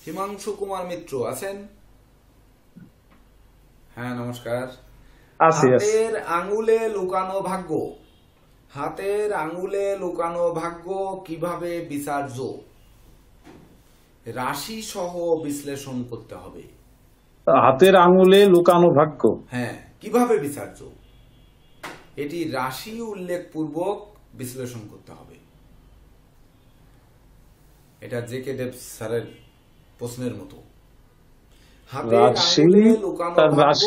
হিমাংশু কুমার মিত্র আছেন? হ্যাঁ, নমস্কার। হাতের আঙুলে লুকানো ভাগ্য। হাতের আঙুলে লুকানো ভাগ্য কিভাবে বিচার্য? রাশি সহ বিশ্লেষণ করতে হবে। হাতের আঙুলে লুকানো ভাগ্য, হ্যাঁ, কিভাবে বিচার্য এটি রাশি উল্লেখপূর্বক বিশ্লেষণ করতে হবে। এটা জে.কে. দেব স্যারের প্রশ্নের মতো। হাতের আঙুলে লুকানো ভাগ্য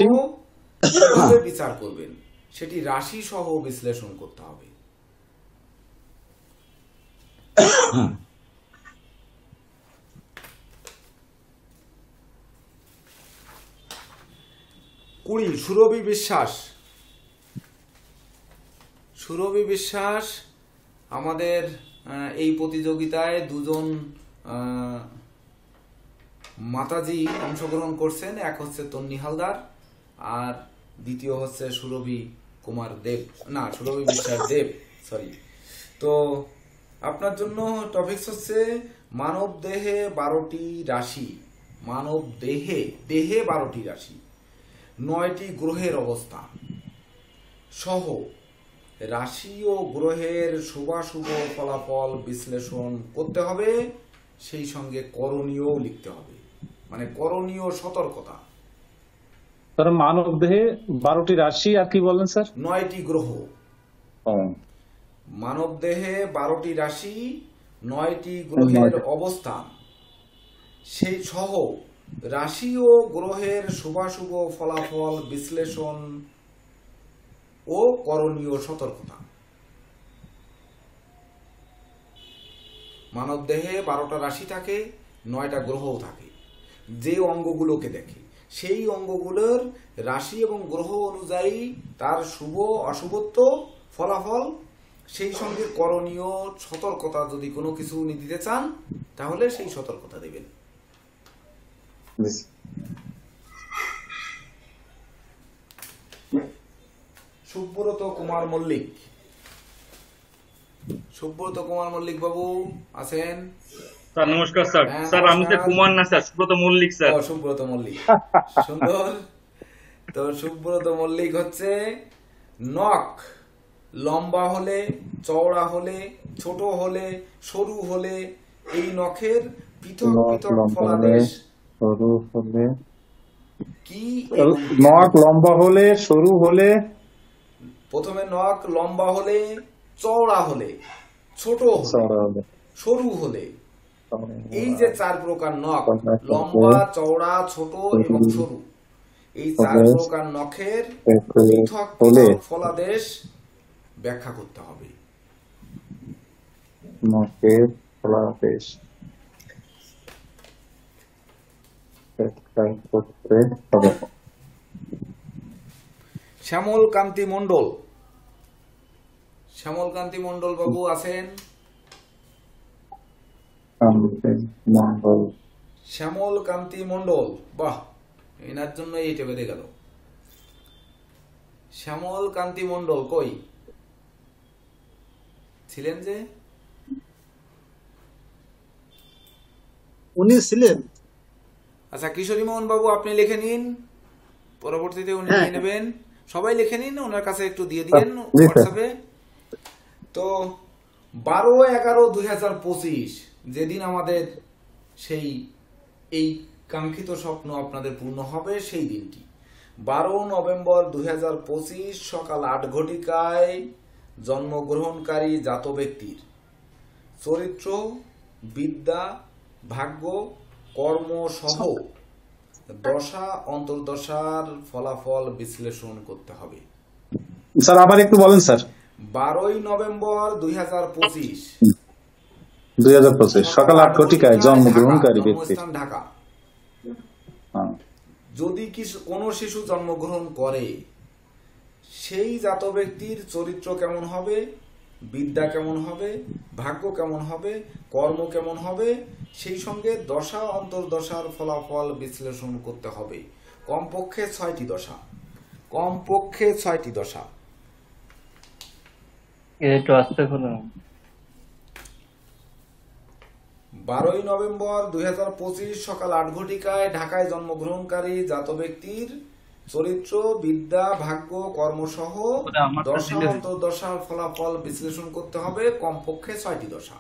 কিভাবে বিচার করবেন সেটি রাশি সহ বিশ্লেষণ করতে হবে। কুড়ি, সুরভি বিশ্বাস। সুরভি বিশ্বাস আমাদের এই প্রতিযোগিতায় দুজন মাতাজি অংশগ্রহণ করছেন। এক হচ্ছে তন্নি হালদার আর দ্বিতীয় হচ্ছে সুরভি কুমার দেব, না সুরভি বিশ্বাস দেব, সরি। তো আপনার জন্য টপিকস হচ্ছে মানব দেহে 12টি রাশি। মানব দেহে 12টি রাশি, 9টি গ্রহের অবস্থান সহ রাশি ও গ্রহের শুভাশুভ ফলাফল বিশ্লেষণ করতে হবে। সেই সঙ্গে করণীয় লিখতে হবে, মানে করণীয় সতর্কতা। মানব দেহে 12টি রাশি আর কি বলেন স্যার? 9টি গ্রহ। মানব দেহে 12টি রাশি, 9টি গ্রহের অবস্থান সেই সহ রাশি ও গ্রহের শুভাশুভ ফলাফল বিশ্লেষণ ও করণীয় সতর্কতা। মানব দেহে 12টা রাশি থাকে, 9টা গ্রহও থাকে। যে অঙ্গগুলোকে দেখে সেই অঙ্গগুলোর রাশি এবং গ্রহ অনুযায়ী তার শুভ অশুভত্ব ফলাফল, সেই সঙ্গে করণীয় সতর্কতা। যদি কোনো কিছু দিতে চান তাহলে সেই সতর্কতা দেবেন। সুব্রত কুমার মল্লিক। সুব্রত কুমার মল্লিক বাবু আছেন? স্যার নমস্কার স্যার। স্যার আমি তো কুমার না স্যার, সুব্রত মল্লিক স্যার। ও সুব্রত মল্লিক, সুন্দর। তো সুব্রত মল্লিক হচ্ছে নখ লম্বা হলে, চওড়া হলে, ছোট হলে, সরু হলে এই নখের পৃথক পৃথক ফলাদেশ কি? নখ লম্বা হলে, সরু হলে, প্রথমে নখ লম্বা হলে, চওড়া হলে, ছোট হলে, সরু হলে, এই যে 4 প্রকার নখ, লম্বা, চওড়া, ছোট এবং সরু, এই 4 প্রকার নখের পৃথক পৃথক ফলাদেশ ব্যাখ্যা করতে হবে। নখের ফলাদেশ ব্যাখ্যা করতে হবে। শ্যামল কান্তি মণ্ডল। শ্যামল কান্তি মণ্ডল বাবু আছেন? শ্যামল কান্তি মণ্ডল, বাহ, এনার জন্য এইটা বেড়ে গেল। শ্যামল কান্তি মণ্ডল কই ছিলেন? যে উনি ছিলেন। আচ্ছা, কিশোরী মোহন বাবু আপনি লিখে নিন, পরবর্তীতে উনি নিয়ে নেবেন। সবাই লিখে নিন, ওনার কাছে একটু দিয়ে দিন হোয়াটসঅ্যাপে। তো 12/11/2025 যেদিন আমাদের সেই এই কাঙ্ক্ষিত স্বপ্ন আপনাদের পূর্ণ হবে, সেই দিনটি 12 নভেম্বর 2025 সকাল 8 ঘটিকায় জন্মগ্রহণকারী জাত ব্যক্তির চরিত্র, বিদ্যা, ভাগ্য, কর্ম সহ দশা অন্তর্দশার ফলাফল বিশ্লেষণ করতে হবে। স্যার আবার একটু বলেন স্যার। 12 নভেম্বর 2025 সকাল 8 ঘটিকায় জন্মগ্রহণকারী ব্যক্তি, ঢাকা। যদি কোনো শিশু জন্মগ্রহণ করে, সেই জাত ব্যক্তির চরিত্র কেমন হবে, বিদ্যা কেমন হবে, ভাগ্য কেমন হবে, কর্ম কেমন হবে, সেই সঙ্গে দশা অন্তর্দশার ফলাফল বিশ্লেষণ করতে হবে। কমপক্ষে 6টি দশা, কমপক্ষে 6টি দশা। একটু আস্তে বলুন। 12 নভেম্বর 2025 সকাল 8 ঘটিকায় ঢাকায় জন্মগ্রহণকারী জাত ব্যক্তির চরিত্র, বিদ্যা, ভাগ্য, কর্মসহ দশা অন্তর্দশার ফলাফল বিশ্লেষণ করতে হবে, কমপক্ষে 6টি দশা।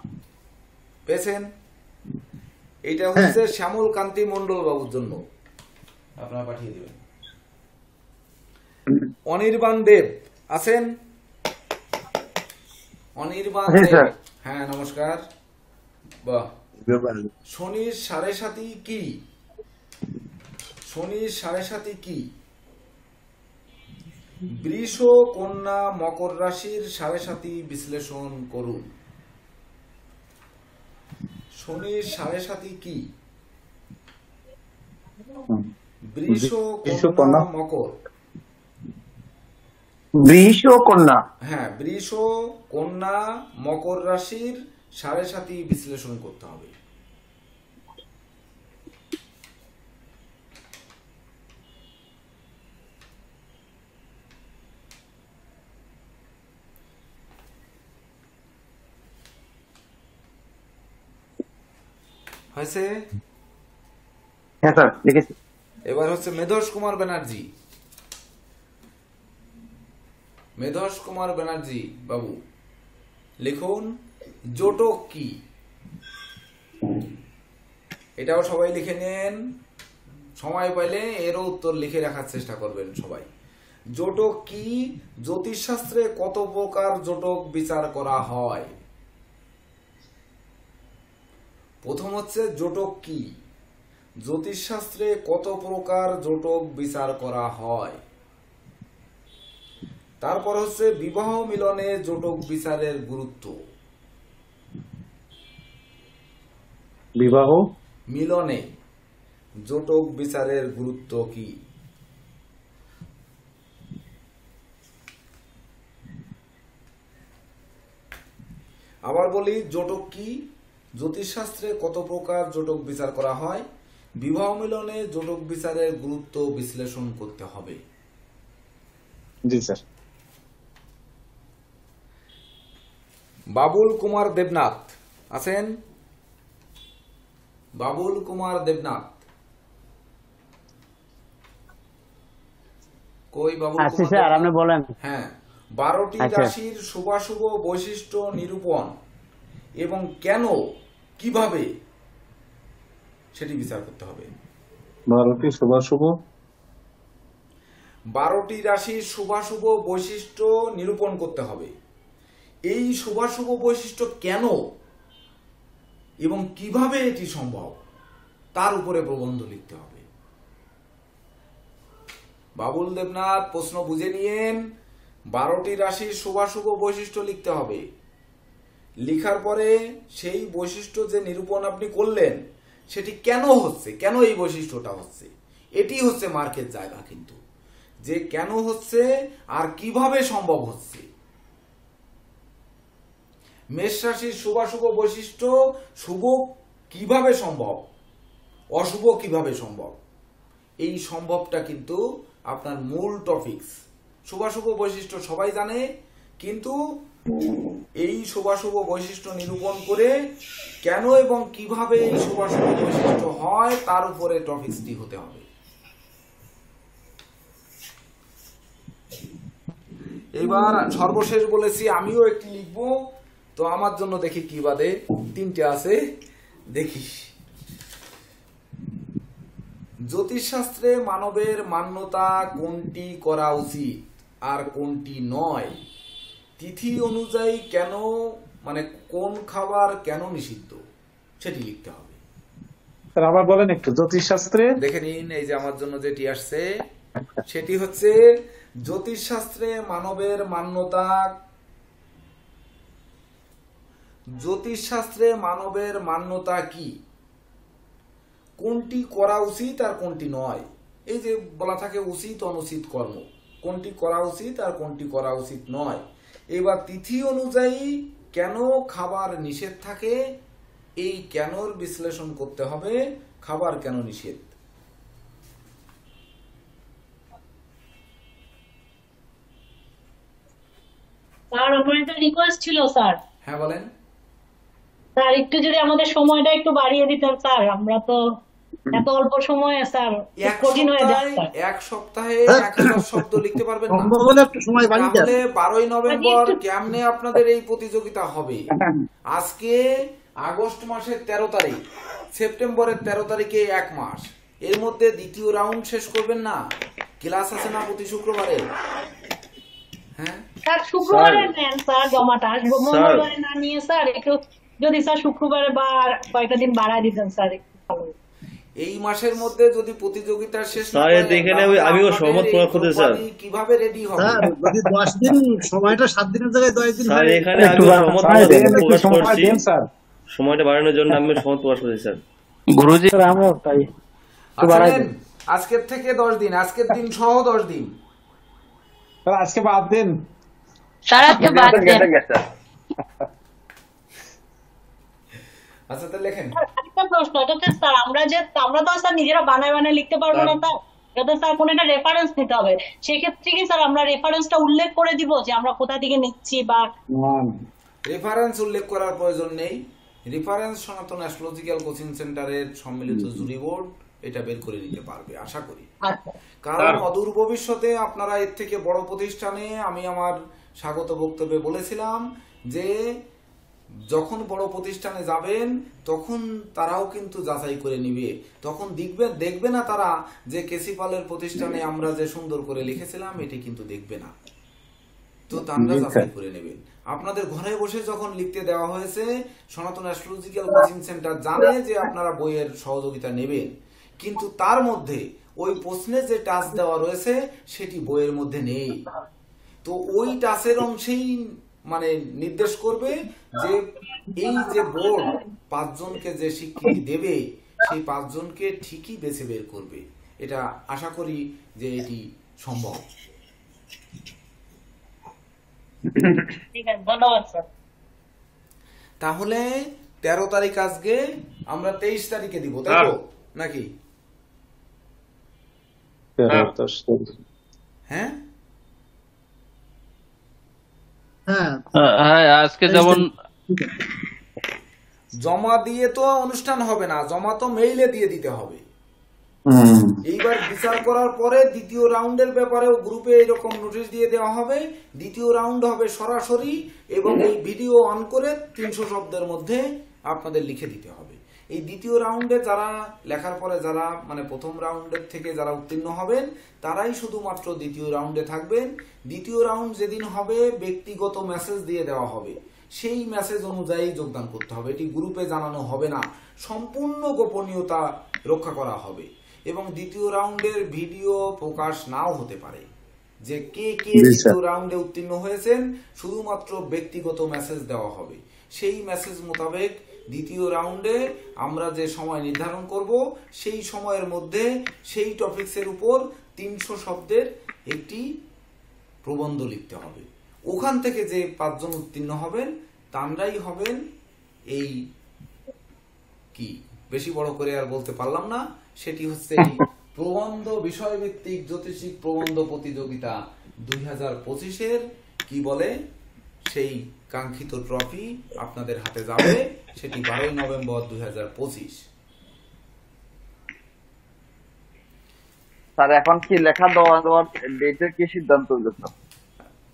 পেয়েছেন? এটা হচ্ছে শ্যামল কান্তি মন্ডল বাবুর জন্য, আপনারা পাঠিয়ে দিবেন। অনির্বাণ দেব আছেন? অনির্বাণ দেব, হ্যাঁ নমস্কার। বাহ। শনির 7.5 কি? শনির 7.5 কি? বৃষ, কন্যা, মকর রাশির 7.5 বিশ্লেষণ করুন। শনির 7.5 কি? বৃষ, কন্যা, মকর। বৃষ ও কন্যা। হ্যাঁ, বৃষ, কন্যা, মকর রাশির 7.5 বিশ্লেষণ করতে হবে। হয়েছে? হ্যাঁ স্যার, লিখেছি। এবার হচ্ছে মেধস কুমার ব্যানার্জি। মেধস কুমার ব্যানার্জি বাবু লিখুন, জোটক কি? এটাও সবাই লিখে নেন, সময় পাইলে এরও উত্তর লিখে রাখার চেষ্টা করবেন সবাই। জোটক কি? জ্যোতিষশাস্ত্রে কত প্রকার জোটক বিচার করা হয়? প্রথম হচ্ছে জোটক কি? জ্যোতিষশাস্ত্রে কত প্রকার জোটক বিচার করা হয়? তারপর হচ্ছে বিবাহ মিলনে জোটক বিচারের গুরুত্ব। বিবাহ মিলনে জোটক বিচারের গুরুত্ব কি? আবার বলি, জোটক কি? জ্যোতিষশাস্ত্রে কত প্রকার জোটক বিচার করা হয়? বিবাহ মিলনে জোটক বিচারের গুরুত্ব বিশ্লেষণ করতে হবে। জি স্যার। বাবুল কুমার দেবনাথ আছেন? বাবুল কুমার দেবনাথ কই? বাবুল আচ্ছা কুমার স্যার, দেবনাথ? আপনি বলেন। হ্যাঁ, 12টি আচ্ছা। রাশির শুভাশুভ বৈশিষ্ট্য নিরূপণ এবং কেন, কিভাবে, সেটি বিচার করতে হবে। 12টি শুভাশুভ 12টি রাশির শুভাশুভ বৈশিষ্ট্য নিরূপণ করতে হবে। এই শুভাশুভ বৈশিষ্ট্য কেন এবং কিভাবে এটি সম্ভব, তার উপরে প্রবন্ধ লিখতে হবে। বাবুল দেবনাথ প্রশ্ন বুঝে নিয়েন। 12টি রাশির শুভাশুভ বৈশিষ্ট্য লিখতে হবে। লিখার পরে সেই বৈশিষ্ট্য যে নিরূপণ আপনি করলেন সেটি কেন হচ্ছে, কেন এই বৈশিষ্ট্যটা হচ্ছে, এটি হচ্ছে মার্কের জায়গা, কিন্তু যে কেন হচ্ছে আর কিভাবে সম্ভব হচ্ছে। মেষ রাশির শুভাশুভ বৈশিষ্ট্য শুভ কিভাবে সম্ভব, অশুভ কিভাবে সম্ভব, এই সম্ভবটা কিন্তু আপনার মূল টপিকস। শুভাশুভ বৈশিষ্ট্য সবাই জানে, কিন্তু এই শুভাশুভ বৈশিষ্ট্য নিরূপণ করে কেন এবং কিভাবে এই শুভাশুভ বৈশিষ্ট্য হয় তার উপরে টপিকসটি হতে হবে। এবার সর্বশেষ বলেছি আমিও একটি লিখবো, তো আমার জন্য দেখি কি বাদে, 3টে আছে দেখি। জ্যোতিষশাস্ত্রে মানবের মান্যতা কোনটি করা উচিত আর কোনটি নয়? তিথি অনুযায়ী কেন, মানে কোন খাবার কেন নিষিদ্ধ, সেটি লিখতে হবে। স্যার আবার বলেন একটু, জ্যোতিষশাস্ত্রে দেখে নিন, এই যে আমার জন্য যেটি আসছে সেটি হচ্ছে জ্যোতিষশাস্ত্রে মানবের মান্যতা, জ্যোতিষশাস্ত্রে মানবের মান্যতা কি, কোনটি করা উচিত আর কোনটি নয়। এই যে বলা থাকে উচিত অনুচিত কর্ম, কোনটি করা উচিত আর কোনটি করা উচিত নয়। এবার তিথি অনুযায়ী কেন খাবার নিষেধ থাকে, এই কেনর বিশ্লেষণ করতে হবে, খাবার কেন নিষেধ। স্যার, আমার একটা রিকোয়েস্ট ছিল স্যার। হ্যাঁ বলেন। স্যার একটু যদি আমাদের সময়টা একটু বাড়িয়ে দিতেন স্যার, আমরা তো এত অল্প সময়ে স্যার খুব কঠিন হয়ে যায় স্যার। এক সপ্তাহে 1000 শব্দ লিখতে পারবেন না? সম্ভব হলে একটু সময় বাড়িয়ে দেন। তাহলে 12ই নভেম্বর একটু- কেমনে আপনাদের এই প্রতিযোগিতা হবে? আজকে আগস্ট মাসের 13 তারিখ, সেপ্টেম্বরের 13 তারিখে 1 মাস, এর মধ্যে দ্বিতীয় রাউন্ড শেষ করবেন না? ক্লাস আছে না প্রতি শুক্রবারে? হ্যাঁ, স্যার শুক্রবারে নেন স্যার জমাটা, আসবো মঙ্গলবারে না নিয়ে স্যার একটু যদি স্যার শুক্রবারে বা কয়েকটা দিন বাড়ায় দিতেন স্যার একটু ভালো হতো। এই মাসের মধ্যে যদি প্রতিযোগিতা শেষ না স্যার, করেন, দেখে নেব, তাহলে আমিও আপনাদের সহমত এই প্রকাশ করতে চাই। কোম্পানি কিভাবে রেডি হবে? স্যার যদি 10 দিন সময়টা 7 দিনের জায়গায় 10 দিন স্যার হয়, এখানে একটু আমি সহমত সময় দেন, একটু প্রকাশ সময় করছি, দেন স্যার। সময়টা বাড়ানোর জন্য আমি সহমত প্রকাশ করছি স্যার। গুরুজি আমরা তাই আচ্ছা নেন, আজকের থেকে 10 দিন, আজকের দিন সহ 10 দিন। স্যার আজকে বাদ দেন। স্যার আজকে বাদ দেন। আচ্ছা তাহলে লেখেন। স্যার, আরেকটা প্রশ্ন, এটা হচ্ছে স্যার আমরা তো স্যার নিজেরা বানায় বানায় লিখতে পারবো না স্যার, যাতে স্যার কোনো একটা রেফারেন্স নিতে হবে, সেক্ষেত্রে কি স্যার আমরা রেফারেন্সটা উল্লেখ করে দিব যে আমরা কোথা থেকে নিচ্ছি বা রেফারেন্স উল্লেখ করার প্রয়োজন নেই। রেফারেন্স সনাতন অ্যাস্ট্রোলজিক্যাল কোচিং সেন্টারের সম্মিলিত জুরি বোর্ড এটা বের করে নিতে পারবে আশা করি। আচ্ছা কারণ অদূর ভবিষ্যতে আপনারা এর থেকে বড় প্রতিষ্ঠানে, আমি আমার স্বাগত বক্তব্যে বলেছিলাম যে যখন বড় প্রতিষ্ঠানে যাবেন তখন তারাও কিন্তু যাচাই করে নিবে, তখন দেখবে না তারা যে কেসিপালের প্রতিষ্ঠানে আমরা যে সুন্দর করে লিখেছিলাম এটি কিন্তু দেখবে না, তো তারা যাচাই করে নেবেন। আপনাদের ঘরে বসে যখন লিখতে দেওয়া হয়েছে, সনাতন অ্যাস্ট্রোলজিক্যাল কোচিং সেন্টার জানে যে আপনারা বইয়ের সহযোগিতা নেবেন, কিন্তু তার মধ্যে ওই প্রশ্নে যে টাচ দেওয়া রয়েছে সেটি বইয়ের মধ্যে নেই। তো ওই টাচের অংশেই মানে নির্দেশ করবে যে এই যে বোর্ড 5 জনকে যে স্বীকৃতি দেবে সেই 5 জনকে ঠিকই বেছে বের করবে। এটা আশা করি যে এটি সম্ভব। ঠিক আছে, ধন্যবাদ স্যার। তাহলে 13 তারিখ আজকে, আমরা 23 তারিখে দিব, তাই তো নাকি? হ্যাঁ হ্যাঁ হ্যাঁ আজকে যেমন জমা দিয়ে তো অনুষ্ঠান হবে না, জমা তো মেইলে দিয়ে দিতে হবে। এইবার বিচার করার পরে দ্বিতীয় রাউন্ডের ব্যাপারেও গ্রুপে এরকম নোটিশ দিয়ে দেওয়া হবে। দ্বিতীয় রাউন্ড হবে সরাসরি এবং এই ভিডিও অন করে 300 শব্দের মধ্যে আপনাদের লিখে দিতে হবে। এই দ্বিতীয় রাউন্ডে যারা লেখার পরে যারা মানে প্রথম রাউন্ডের থেকে যারা উত্তীর্ণ হবেন তারাই শুধুমাত্র দ্বিতীয় রাউন্ডে থাকবেন। দ্বিতীয় রাউন্ড যেদিন হবে ব্যক্তিগত মেসেজ দিয়ে দেওয়া হবে, সেই মেসেজ অনুযায়ী যোগদান করতে হবে। এটি গ্রুপে জানানো হবে না, সম্পূর্ণ গোপনীয়তা রক্ষা করা হবে এবং দ্বিতীয় রাউন্ডের ভিডিও প্রকাশ নাও হতে পারে। যে কে কে দ্বিতীয় রাউন্ডে উত্তীর্ণ হয়েছেন শুধুমাত্র ব্যক্তিগত মেসেজ দেওয়া হবে। সেই মেসেজ মোতাবেক দ্বিতীয় রাউন্ডে আমরা যে সময় নির্ধারণ করব সেই সময়ের মধ্যে সেই টপিকসের উপর 300 শব্দের একটি প্রবন্ধ লিখতে হবে। ওখান থেকে যে 5 জন উত্তীর্ণ হবেন তাঁরাই হবেন এই কি বেশি বড় করে আর বলতে পারলাম না, সেটি হচ্ছে প্রবন্ধ বিষয়ভিত্তিক জ্যোতিষিক প্রবন্ধ প্রতিযোগিতা 2025-এর কি বলে সেই কাঙ্ক্ষিত ট্রফি আপনাদের হাতে যাবে। সেটি 12 নভেম্বর 2025। স্যার এখন কি লেখা দেওয়ার ডেটের কি সিদ্ধান্ত হয়েছে?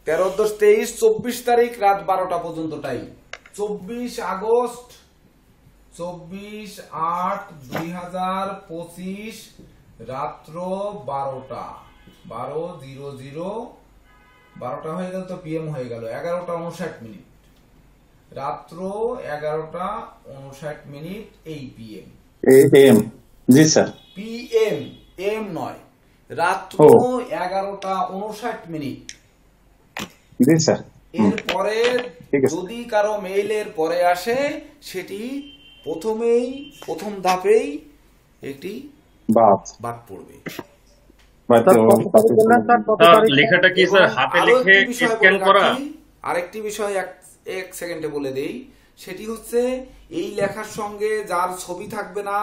13, 10, 23, 24 তারিখ রাত 12টা পর্যন্ত টাইম। 24 আগস্ট 24/8/2025 রাত্র 12টা 12:00 হয়ে গেল তো পিএম হয়ে গেল 11:59 রাত্র 11:59 এই পিএম। জি স্যার, পিএম এম নয়, রাত্র 11:59। জি স্যার। এরপরে যদি কারো মেইলের পরে আসে সেটি প্রথম ধাপেই একটি বাদ পড়বে। লেখাটা কি স্যার হাতে লিখে স্ক্যান করা? আরেকটি বিষয় এক সেকেন্ডে বলে দেই, সেটি হচ্ছে এই লেখার সঙ্গে যার ছবি থাকবে না,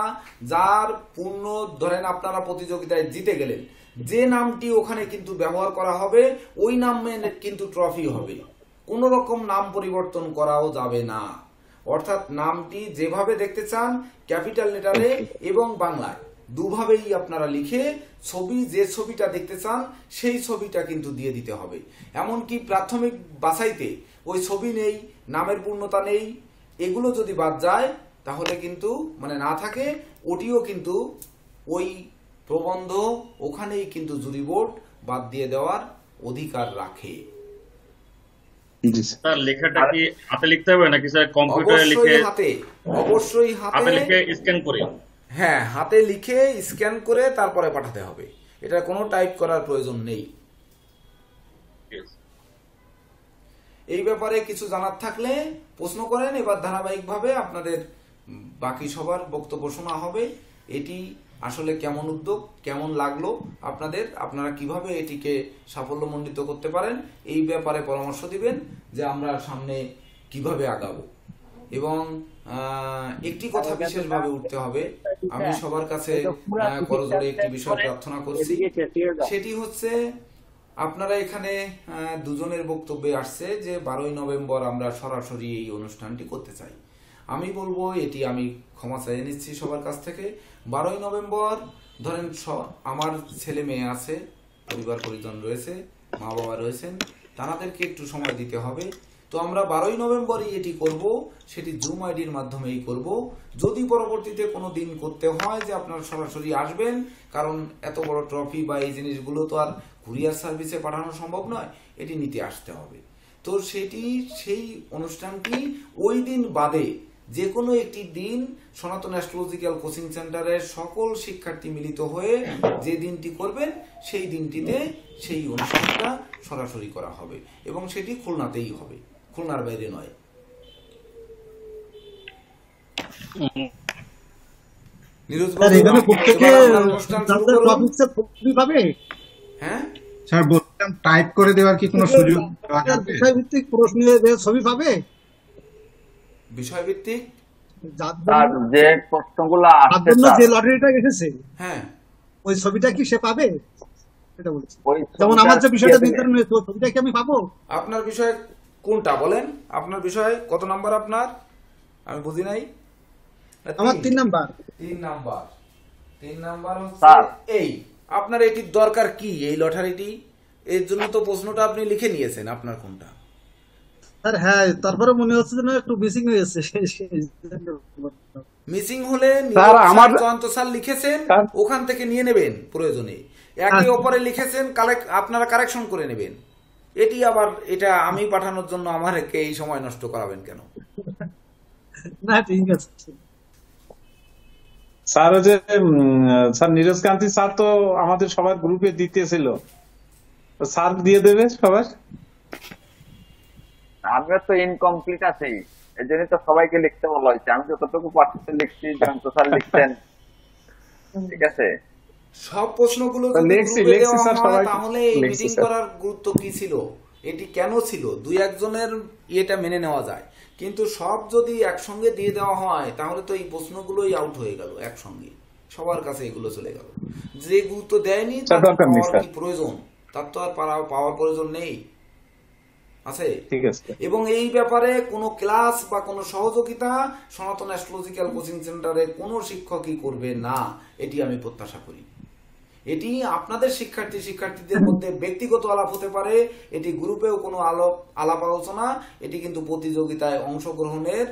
যার পূর্ণ ধরেন আপনারা প্রতিযোগিতায় জিতে গেলেন, যে নামটি ওখানে কিন্তু ব্যবহার করা হবে ওই নামে কিন্তু ট্রফি হবে, কোন রকম নাম পরিবর্তন করাও যাবে না। অর্থাৎ নামটি যেভাবে দেখতে চান ক্যাপিটাল লেটারে এবং বাংলায় দুভাবেই আপনারা লিখে ছবি যে ছবিটা দেখতে চান সেই ছবিটা কিন্তু দিয়ে দিতে হবে। এমনকি প্রাথমিক বাছাইতে ওই ছবি নেই, নামের পূর্ণতা নেই, এগুলো যদি বাদ যায় তাহলে কিন্তু মানে না থাকে, ওটিও কিন্তু ওই প্রবন্ধ ওখানেই কিন্তু জুরি বোর্ড বাদ দিয়ে দেওয়ার অধিকার রাখে। স্যার লেখাটা কি হাতে লিখতে হবে নাকি স্যার কম্পিউটারে লিখে? অবশ্যই হাতে লিখে স্ক্যান করে। হ্যাঁ, হাতে লিখে স্ক্যান করে তারপরে পাঠাতে হবে, এটা কোনো টাইপ করার প্রয়োজন নেই। এই ব্যাপারে কিছু জানার থাকলে প্রশ্ন করেন। এবার ধারাবাহিকভাবে আপনাদের বাকি সবার বক্তব্য শোনা হবে। এটি আসলে কেমন উদ্যোগ, কেমন লাগলো আপনাদের, আপনারা কিভাবে এটিকে সাফল্যমণ্ডিত করতে পারেন এই ব্যাপারে পরামর্শ দিবেন যে আমরা সামনে কিভাবে আগাবো। এবং একটি কথা বিশেষভাবে উঠতে হবে, আমি সবার কাছে করজোড়ে একটি বিষয় প্রার্থনা করছি, সেটি হচ্ছে আপনারা এখানে দুজনের বক্তব্যে আসছে যে 12ই নভেম্বর আমরা সরাসরি এই অনুষ্ঠানটি করতে চাই। আমি বলবো এটি আমি ক্ষমা চাইয়ে নিচ্ছি সবার কাছ থেকে। 12ই নভেম্বর ধরেন আমার ছেলে মেয়ে আছে, পরিবার পরিজন রয়েছে, মা বাবা রয়েছেন, তাদেরকে একটু সময় দিতে হবে। তো আমরা 12ই নভেম্বরই এটি করব, সেটি জুম আইডির মাধ্যমেই করব। যদি পরবর্তীতে কোনো দিন করতে হয় যে আপনারা সরাসরি আসবেন, কারণ এত বড় ট্রফি বা এই জিনিসগুলো তো আর কুরিয়ার সার্ভিসে পাঠানো সম্ভব নয়, এটি নিতে আসতে হবে। তো সেই অনুষ্ঠানটি ওই দিন বাদে যে কোনো একটি দিন সনাতন অ্যাস্ট্রোলজিক্যাল কোচিং সেন্টারের সকল শিক্ষার্থী মিলিত হয়ে যে দিনটি করবেন সেই দিনটিতে সেই অনুষ্ঠানটা সরাসরি করা হবে এবং সেটি খুলনাতেই হবে, খুলনার বাইরে নয়। হ্যাঁ স্যার, বললাম টাইপ করে দেওয়ার কি কোনো সুযোগ? বিষয়ভিত্তিক প্রশ্নের ছবি পাবে? বিষয়ভিত্তিক যে প্রশ্নগুলো আসছে, যে লটারিটা এসেছে, হ্যাঁ, ওই ছবিটা কি সে পাবে? সেটা বলছি। যেমন আমার যে বিষয়টা নির্ধারণ হয়েছে, ওই ছবিটা কি আমি পাবো? আপনার বিষয় কোনটা বলেন? আপনার বিষয় কত নাম্বার আপনার? আমি বুঝি নাই। আমার 3 নাম্বার। 3 নাম্বার হচ্ছে এই। আপনার এটির দরকার কি এই লটারিটি? এর জন্য তো প্রশ্নটা আপনি লিখে নিয়েছেন, আপনার কোনটা? স্যার হ্যাঁ, তারপরে মনে হচ্ছে যে একটু মিসিং হয়েছে। মিসিং হলে জয়ন্ত স্যার লিখেছেন, ওখান থেকে নিয়ে নেবেন প্রয়োজনে। একে অপরে লিখেছেন, আপনারা কারেকশন করে নেবেন। এটি আবার এটা আমি পাঠানোর জন্য আমাকে এই সময় নষ্ট করাবেন কেন? না ঠিক আছে স্যার। যে স্যার নীরজ কান্তি স্যার তো আমাদের সবার গ্রুপে দিতেছিল, স্যার দিয়ে দেবে সবার। আমরা তো ইনকমপ্লিট আছেই, এই জন্য তো সবাইকে লিখতে বলা হয়েছে। আমি যতটুকু পারছি লিখছি, জয়ন্ত স্যার লিখছেন, ঠিক আছে। সব প্রশ্নগুলো তাহলে এই মিটিং করার গুরুত্ব কি ছিল, এটি কেন ছিল? 2-1 জনের এটা মেনে নেওয়া যায়, কিন্তু সব যদি একসঙ্গে দিয়ে দেওয়া হয় তাহলে তো এই প্রশ্নগুলোই আউট হয়ে গেল, একসঙ্গে সবার কাছে এগুলো চলে গেল। যে গুরুত্ব দেয়নি তার কি প্রয়োজন? তার তো আর পাওয়ার প্রয়োজন নেই, আছে। এবং এই ব্যাপারে কোনো ক্লাস বা কোনো সহযোগিতা সনাতন অ্যাস্ট্রোলজিক্যাল কোচিং সেন্টারে কোনো শিক্ষকই করবে না, এটি আমি প্রত্যাশা করি। এটি আপনাদের শিক্ষার্থীদের মধ্যে ব্যক্তিগত আলাপ হতে পারে, এটি গ্রুপেও কোনো আলাপ আলোচনা, এটি কিন্তু প্রতিযোগিতায় অংশগ্রহণের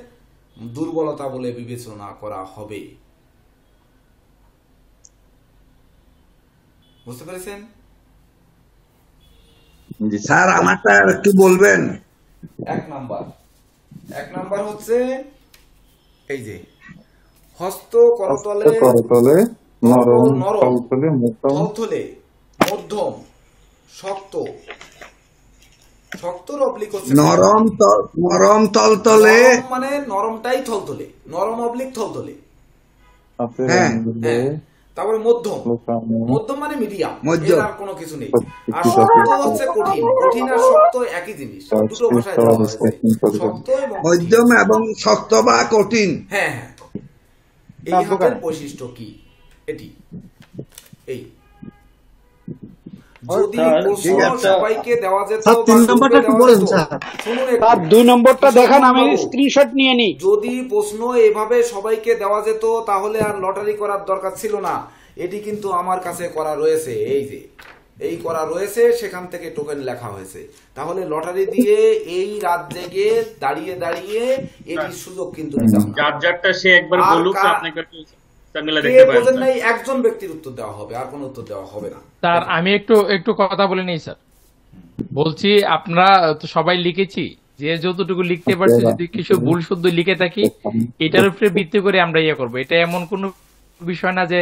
দুর্বলতা বলে বিবেচনা করা হবে। বুঝতে পেরেছেন? স্যার আমারটা একটু বলবেন। 1 নাম্বার হচ্ছে এই যে হস্ত করতলে নরম, থলথলে, মধ্যম, শক্ত। শক্তর অবলিক হচ্ছে নরম তলতলে, মানে নরমটাই থলথলে, নরম অবলিক থলথলে। হ্যাঁ, তারপরে মধ্যম মানে মিডিয়াম, এর আর কোনো কিছু নেই। আর শক্ত হচ্ছে কঠিন। কঠিন আর শক্ত একই জিনিস, দুটো ভাষায় দেওয়া হয়েছে, শক্ত এবং মধ্যম এবং শক্ত বা কঠিন। হ্যাঁ হ্যাঁ, এই হাতের বৈশিষ্ট্য কি? এটি এই যদি প্রশ্ন সবাইকে দেওয়া যেত, স্যার 3 নম্বরটা একটু বলেন স্যার। শুনুন স্যার 2 নম্বরটা দেখান, আমি স্ক্রিনশট নিয়ে নিই। যদি প্রশ্ন এভাবে সবাইকে দেওয়া যেত তাহলে আর লটারি করার দরকার ছিল না। এটি কিন্তু আমার কাছে করা রয়েছে, এই করা রয়েছে, সেখান থেকে টোকেন লেখা হয়েছে। তাহলে লটারি দিয়ে এই রাত জেগে দাঁড়িয়ে দাঁড়িয়ে এটির সুযোগ কিন্তু নিতাম না। যারটা সে একবার বলুক, আপনাকে একজন ব্যক্তির উত্তর দেওয়া হবে, আর কোন উত্তর দেওয়া হবে না। স্যার আমি একটু কথা বলে নিই স্যার। বলছি আপনারা তো সবাই লিখেছি, যে যতটুকু লিখতে পারছি, যদি কিছু ভুল শুদ্ধ লিখে থাকি এটার উপরে ভিত্তি করে আমরা করবো। এটা এমন কোন বিষয় না যে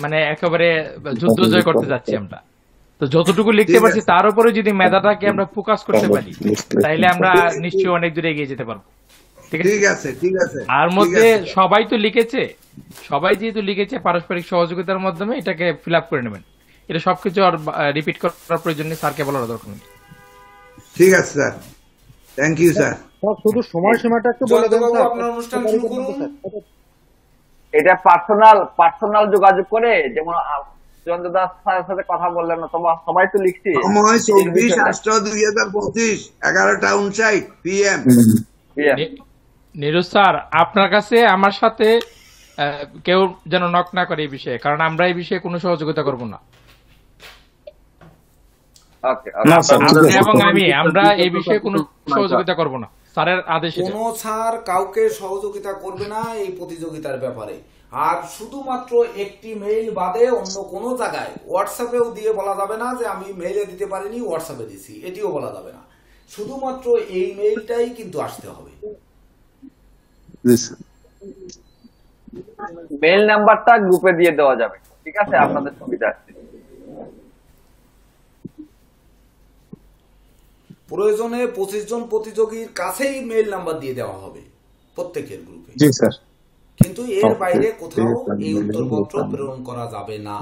মানে একেবারে যুদ্ধ জয় করতে যাচ্ছি আমরা। তো যতটুকু লিখতে পারছি তার উপরে যদি মেধাটাকে আমরা ফোকাস করতে পারি তাইলে আমরা নিশ্চয়ই অনেক দূরে এগিয়ে যেতে পারবো। ঠিক আছে। আর মধ্যে সবাই তো লিখেছে, সবাই যেহেতু লিখেছে পারস্পরিক সহযোগিতার মাধ্যমে এটাকে ফিল আপ করে নেবেন। এটা সবকিছু আর রিপিট করার প্রয়োজন নেই, স্যারকে বলার দরকার নেই। ঠিক আছে স্যার, থ্যাংক ইউ স্যার। শুধু সময়সীমাটা একটু বলে দেন স্যার। আপনার অনুষ্ঠান শুরু করুন। এটা পার্সোনাল যোগাযোগ করে, যেমন জয়ন্ত দাস স্যারের সাথে কথা বললেন, সবাই তো লিখছি। সময় 24/8/2025, 11:59 PM। নীরজ স্যার, আপনার কাছে আমার সাথে কেউ যেন নক না করে এই বিষয়ে, কারণ আমরা এই বিষয়ে কোনো সহযোগিতা করব না। এবং আমরা এই বিষয়ে কোনো সহযোগিতা করব না, স্যারের আদেশ। কোন স্যার কাউকে সহযোগিতা করবে না এই প্রতিযোগিতার ব্যাপারে। আর শুধুমাত্র একটি মেইল বাদে অন্য কোন জায়গায় হোয়াটসঅ্যাপেও দিয়ে বলা যাবে না যে আমি মেইলে দিতে পারিনি, হোয়াটসঅ্যাপে দিছি, এটিও বলা যাবে না। শুধুমাত্র এই মেইলটাই কিন্তু আসতে হবে। মেইল নাম্বারটা গ্রুপে দিয়ে দেওয়া যাবে, ঠিক আছে? আপনাদের সুবিধা আছে। প্রয়োজনে 25 জন প্রতিযোগীর কাছেই মেইল নাম্বার দিয়ে দেওয়া হবে প্রত্যেকের গ্রুপে। জি স্যার। কিন্তু এর বাইরে কোথাও এই উত্তরপত্র প্রেরণ করা যাবে না।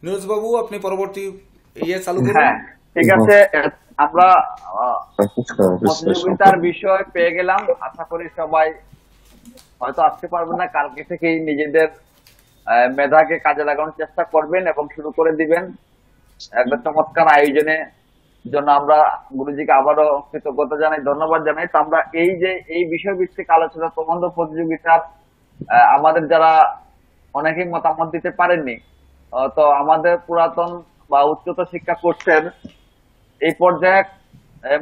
নীরজ বাবু, আপনি পরবর্তী চালু করুন। হ্যাঁ, ঠিক আছে। আমরা প্রতিযোগিতার বিষয় পেয়ে গেলাম। আশা করি সবাই হয়তো আসতে পারবেন না, কালকে থেকেই নিজেদের মেধাকে কাজে লাগানোর চেষ্টা করবেন এবং শুরু করে দিবেন। একটা চমৎকার আয়োজনে জন্য আমরা গুরুজিকে আবারও কৃতজ্ঞতা জানাই, ধন্যবাদ জানাই। তো আমরা এই বিষয়ভিত্তিক আলোচনা প্রবন্ধ প্রতিযোগিতার আমাদের যারা অনেকেই মতামত দিতে পারেননি, তো আমাদের পুরাতন বা উচ্চতর শিক্ষা কোর্সের এই পর্যায়ে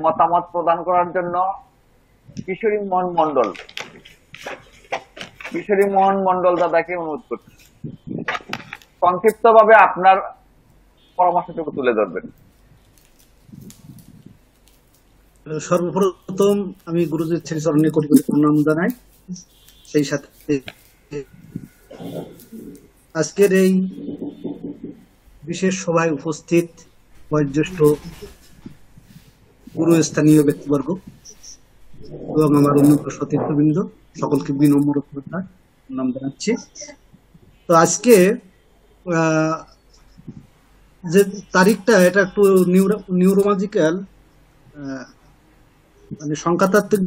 মতামত প্রদান করার জন্য কিশোরী মোহন মন্ডল দাদাকে অনুরোধ করছি, সংক্ষিপ্ত ভাবে আপনার পরামর্শটুকু তুলে ধরবেন। সর্বপ্রথম আমি গুরুজির শ্রীচরণে কোটি কোটি প্রণাম জানাই। সেই সাথে আজকের এই বিশেষ সভায় উপস্থিত বয়োজ্যেষ্ঠ গুরুস্থানীয় ব্যক্তিবর্গ এবং আমার উন্নত সতীর্থবৃন্দ সকলকে বিনম্র প্রণাম জানাচ্ছি। তো আজকে যে তারিখটা, এটা একটু নিউরোলজিক্যাল মানে সংখ্যাতাত্ত্বিক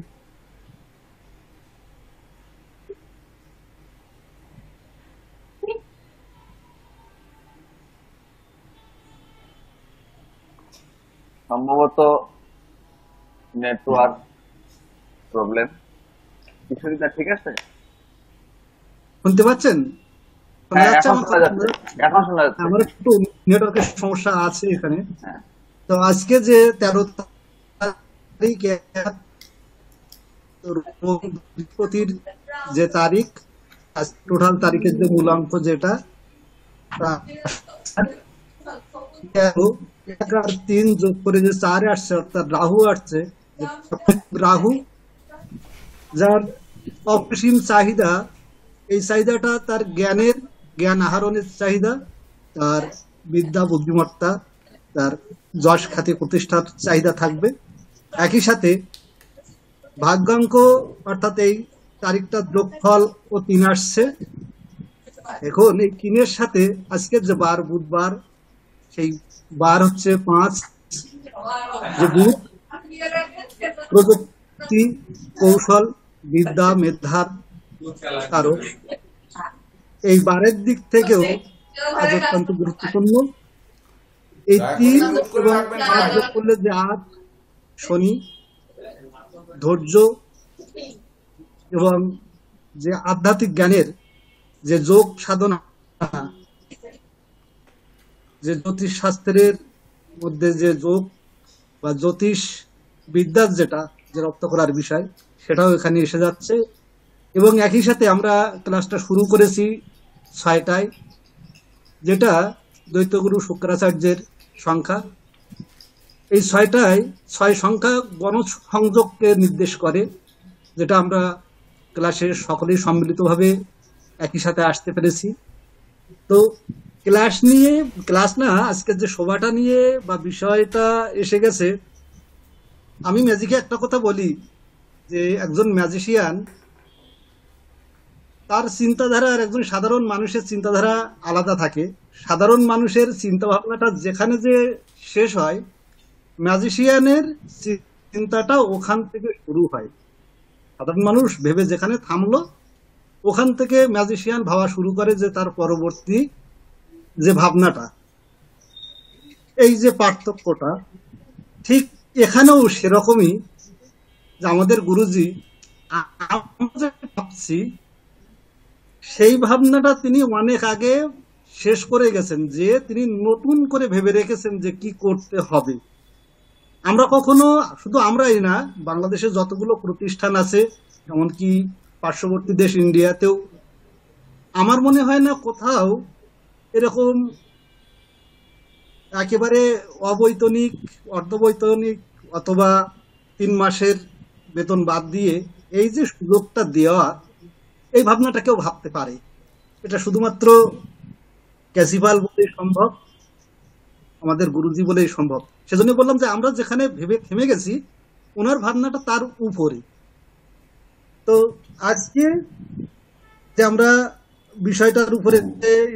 সম্ভবত নেটওয়ার্ক প্রবলেম। কিশোরীদা ঠিক আছে? শুনতে পাচ্ছেন? এখন শোনা যাচ্ছে। আমার একটু নেটওয়ার্কের সমস্যা আছে এখানে। তো আজকে যে 13 তারিখে বৃহস্পতির যে তারিখ, টোটাল তারিখের যে মূলাঙ্ক যেটা 3 যোগ করে যে 4 আসছে, অর্থাৎ রাহু আসছে। রাহু যার অপসীম চাহিদা, এই চাহিদাটা তার জ্ঞান আহরণের চাহিদা, তার বিদ্যা বুদ্ধিমত্তা, তার যশ খ্যাতি প্রতিষ্ঠার চাহিদা থাকবে। একই সাথে ভাগ্যাঙ্ক, অর্থাৎ এই তারিখটা যোগফল ও 3 আসছে। এখন এই 3-এর সাথে আজকের যে বার, বুধবার, সেই বার হচ্ছে 5, যে বুধ প্রযুক্তি, কৌশল, বিদ্যা, মেধার কারক। এই বারের দিক থেকেও আজ অত্যন্ত গুরুত্বপূর্ণ। এই 3 এবং 5 যোগ করলে যে 8 শনি, ধৈর্য এবং যে আধ্যাত্মিক জ্ঞানের যে যোগ সাধনা, যে জ্যোতিষ শাস্ত্রের মধ্যে যে যোগ বা জ্যোতিষ বিদ্যার যেটা যে রপ্ত করার বিষয়, সেটাও এখানে এসে যাচ্ছে। এবং একই সাথে আমরা ক্লাসটা শুরু করেছি 6টায়, যেটা দ্বৈতগুরু শুক্রাচার্যের সংখ্যা। এই 6টায় 6 সংখ্যা গণসংযোগকে নির্দেশ করে, যেটা আমরা ক্লাসে সকলেই সম্মিলিতভাবে একই সাথে আসতে পেরেছি। তো ক্লাস না, আজকের যে সভাটা নিয়ে বা বিষয়টা এসে গেছে, আমি ম্যাজিকে একটা কথা বলি যে একজন ম্যাজিশিয়ান তার চিন্তাধারা আর একজন সাধারণ মানুষের চিন্তাধারা আলাদা থাকে। সাধারণ মানুষের চিন্তা ভাবনাটা যেখানে যে শেষ হয়, ম্যাজিশিয়ানের চিন্তাটা ওখান থেকে শুরু হয়। সাধারণ মানুষ ভেবে যেখানে থামলো, ওখান থেকে ম্যাজিশিয়ান ভাবা শুরু করে যে তার পরবর্তী যে ভাবনাটা। এই যে পার্থক্যটা, ঠিক এখানেও সেরকমই, যে আমাদের গুরুজি আমরা ভাবছি সেই ভাবনাটা তিনি অনেক আগে শেষ করে গেছেন, যে তিনি নতুন করে ভেবে রেখেছেন যে কি করতে হবে। আমরা কখনো, শুধু আমরাই না, বাংলাদেশে যতগুলো প্রতিষ্ঠান আছে, এমনকি পার্শ্ববর্তী দেশ ইন্ডিয়াতেও, আমার মনে হয় না কোথাও এরকম একেবারে অবৈতনিক, অর্ধবৈতনিক অথবা 3 মাসের বেতন বাদ দিয়ে এই যে সুযোগটা দেওয়া, এই ভাবনাটা কেউ ভাবতে পারে। এটা শুধুমাত্র ক্যাসিপাল বলেই সম্ভব, আমাদের গুরুজি বলেই সম্ভব। সেজন্য বললাম যে আমরা যেখানে ভেবে থেমে গেছি, ওনার ভাবনাটা তার উপরে। তো আজকে যে আমরা বিষয়টার উপরে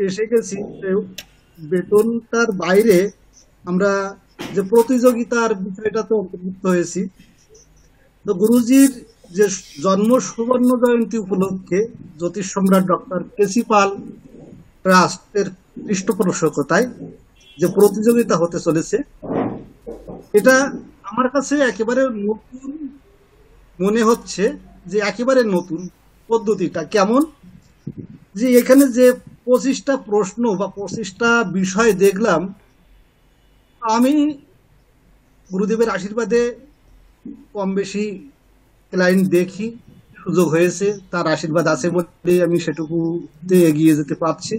এসে গেছি, বেতনটার বাইরে আমরা যে প্রতিযোগিতার বিষয়টাতে অন্তর্ভুক্ত হয়েছি। তো গুরুজির যে জন্ম সুবর্ণ জয়ন্তী উপলক্ষে জ্যোতিষ সম্রাট ডক্টর কেসি পাল ট্রাস্টের পৃষ্ঠপোষকতায় যে প্রতিযোগিতা হতে চলেছে, এটা আমার কাছে একেবারে নতুন মনে হচ্ছে। যে একেবারে নতুন পদ্ধতিটা কেমন, যে এখানে যে 25টা প্রশ্ন বা 25টা বিষয় দেখলাম, আমি গুরুদেবের আশীর্বাদে কম বেশি ক্লায়েন্ট দেখি, সুযোগ হয়েছে, তার আশীর্বাদ আছে বলে আমি সেটুকুতে এগিয়ে যেতে পারছি।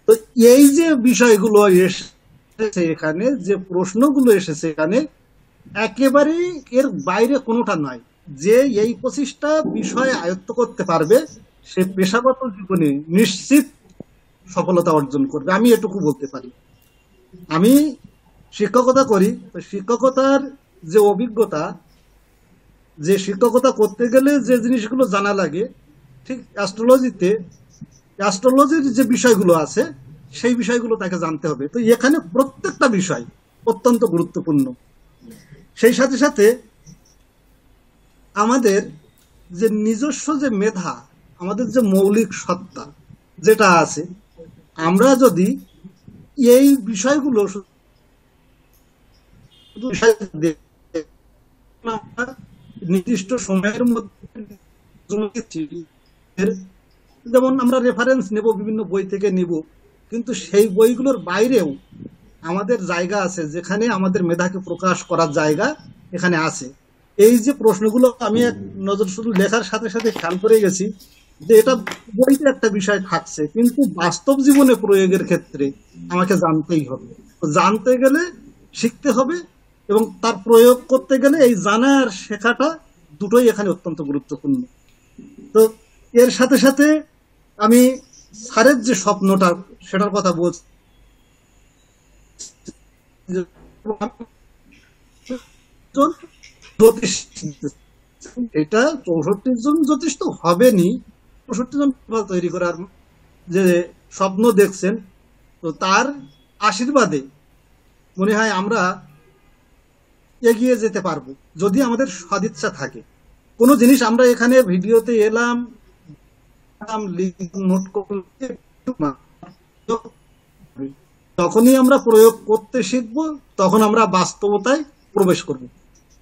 তো এই যে বিষয়গুলো এসেছে এখানে, যে প্রশ্নগুলো এসেছে এখানে, একেবারেই এর বাইরে কোনোটা নয়। যে এই 25টা বিষয় আয়ত্ত করতে পারবে, সে পেশাগত জীবনে নিশ্চিত সফলতা অর্জন করবে, আমি এটুকু বলতে পারি। আমি শিক্ষকতা করি, শিক্ষকতার যে অভিজ্ঞতা, যে শিক্ষকতা করতে গেলে যে জিনিসগুলো জানা লাগে, ঠিক অ্যাস্ট্রোলজির যে বিষয়গুলো আছে, সেই বিষয়গুলো তাকে জানতে হবে। তো এখানে প্রত্যেকটা বিষয় অত্যন্ত গুরুত্বপূর্ণ। সেই সাথে সাথে আমাদের যে নিজস্ব যে মেধা, আমাদের যে মৌলিক সত্তা যেটা আছে, আমরা যদি এই বিষয়গুলো নির্দিষ্ট সময়ের মধ্যে, যেমন আমরা রেফারেন্স নেব, বিভিন্ন বই থেকে নিব, কিন্তু সেই বইগুলোর বাইরেও আমাদের জায়গা আছে যেখানে আমাদের মেধাকে প্রকাশ করার জায়গা এখানে আছে। এই যে প্রশ্নগুলো আমি এক নজর শুধু লেখার সাথে সাথে খেয়াল করে গেছি যে এটা বইতে একটা বিষয় থাকছে, কিন্তু বাস্তব জীবনে প্রয়োগের ক্ষেত্রে আমাকে জানতেই হবে। জানতে গেলে শিখতে হবে, এবং তার প্রয়োগ করতে গেলে এই জানা আর শেখাটা দুটোই এখানে অত্যন্ত গুরুত্বপূর্ণ। তো এর সাথে সাথে আমি স্যারের যে স্বপ্নটা, সেটার কথা বলছি। এটা 64 জন জ্যোতিষ তো হবেনি, 65 জন তৈরি করার যে স্বপ্ন দেখছেন, তো তার আশীর্বাদে মনে হয় আমরা এগিয়ে যেতে পারবো, যদি আমাদের সদিচ্ছা থাকে। কোনো জিনিস আমরা এখানে ভিডিওতে এলাম, নোট করলে যখনই আমরা প্রয়োগ করতে শিখবো তখন আমরা বাস্তবতায় প্রবেশ করব।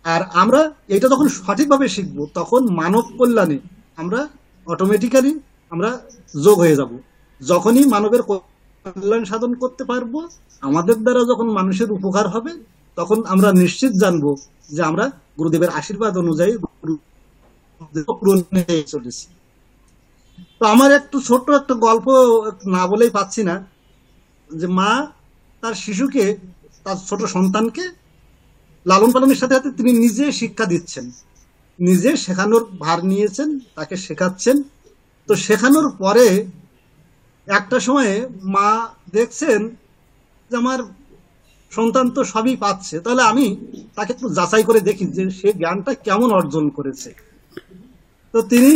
আর আমরা এটা যখন সঠিকভাবে শিখবো তখন মানব কল্যাণে আমরা অটোমেটিক্যালি আমরা যোগ হয়ে যাব। যখনই মানবের কল্যাণ সাধন করতে পারবো, আমাদের দ্বারা যখন মানুষের উপকার হবে, তখন আমরা নিশ্চিত জানবো যে আমরা গুরুদেবের আশীর্বাদ অনুযায়ী চলেছি। তো আমার একটু ছোট্ট একটা গল্প না বলেই পাচ্ছি না, যে মা তার শিশুকে, তার ছোট সন্তানকে লালন পালনের সাথে সাথে তিনি নিজে শিক্ষা দিচ্ছেন, নিজে শেখানোর ভার নিয়েছেন, তাকে শেখাচ্ছেন। তো শেখানোর পরে একটা সময়ে মা দেখছেন যে আমার সন্তান তো সবই পাচ্ছে, তাহলে আমি তাকে একটু যাচাই করে দেখি যে সে জ্ঞানটা কেমন অর্জন করেছে। তো তিনি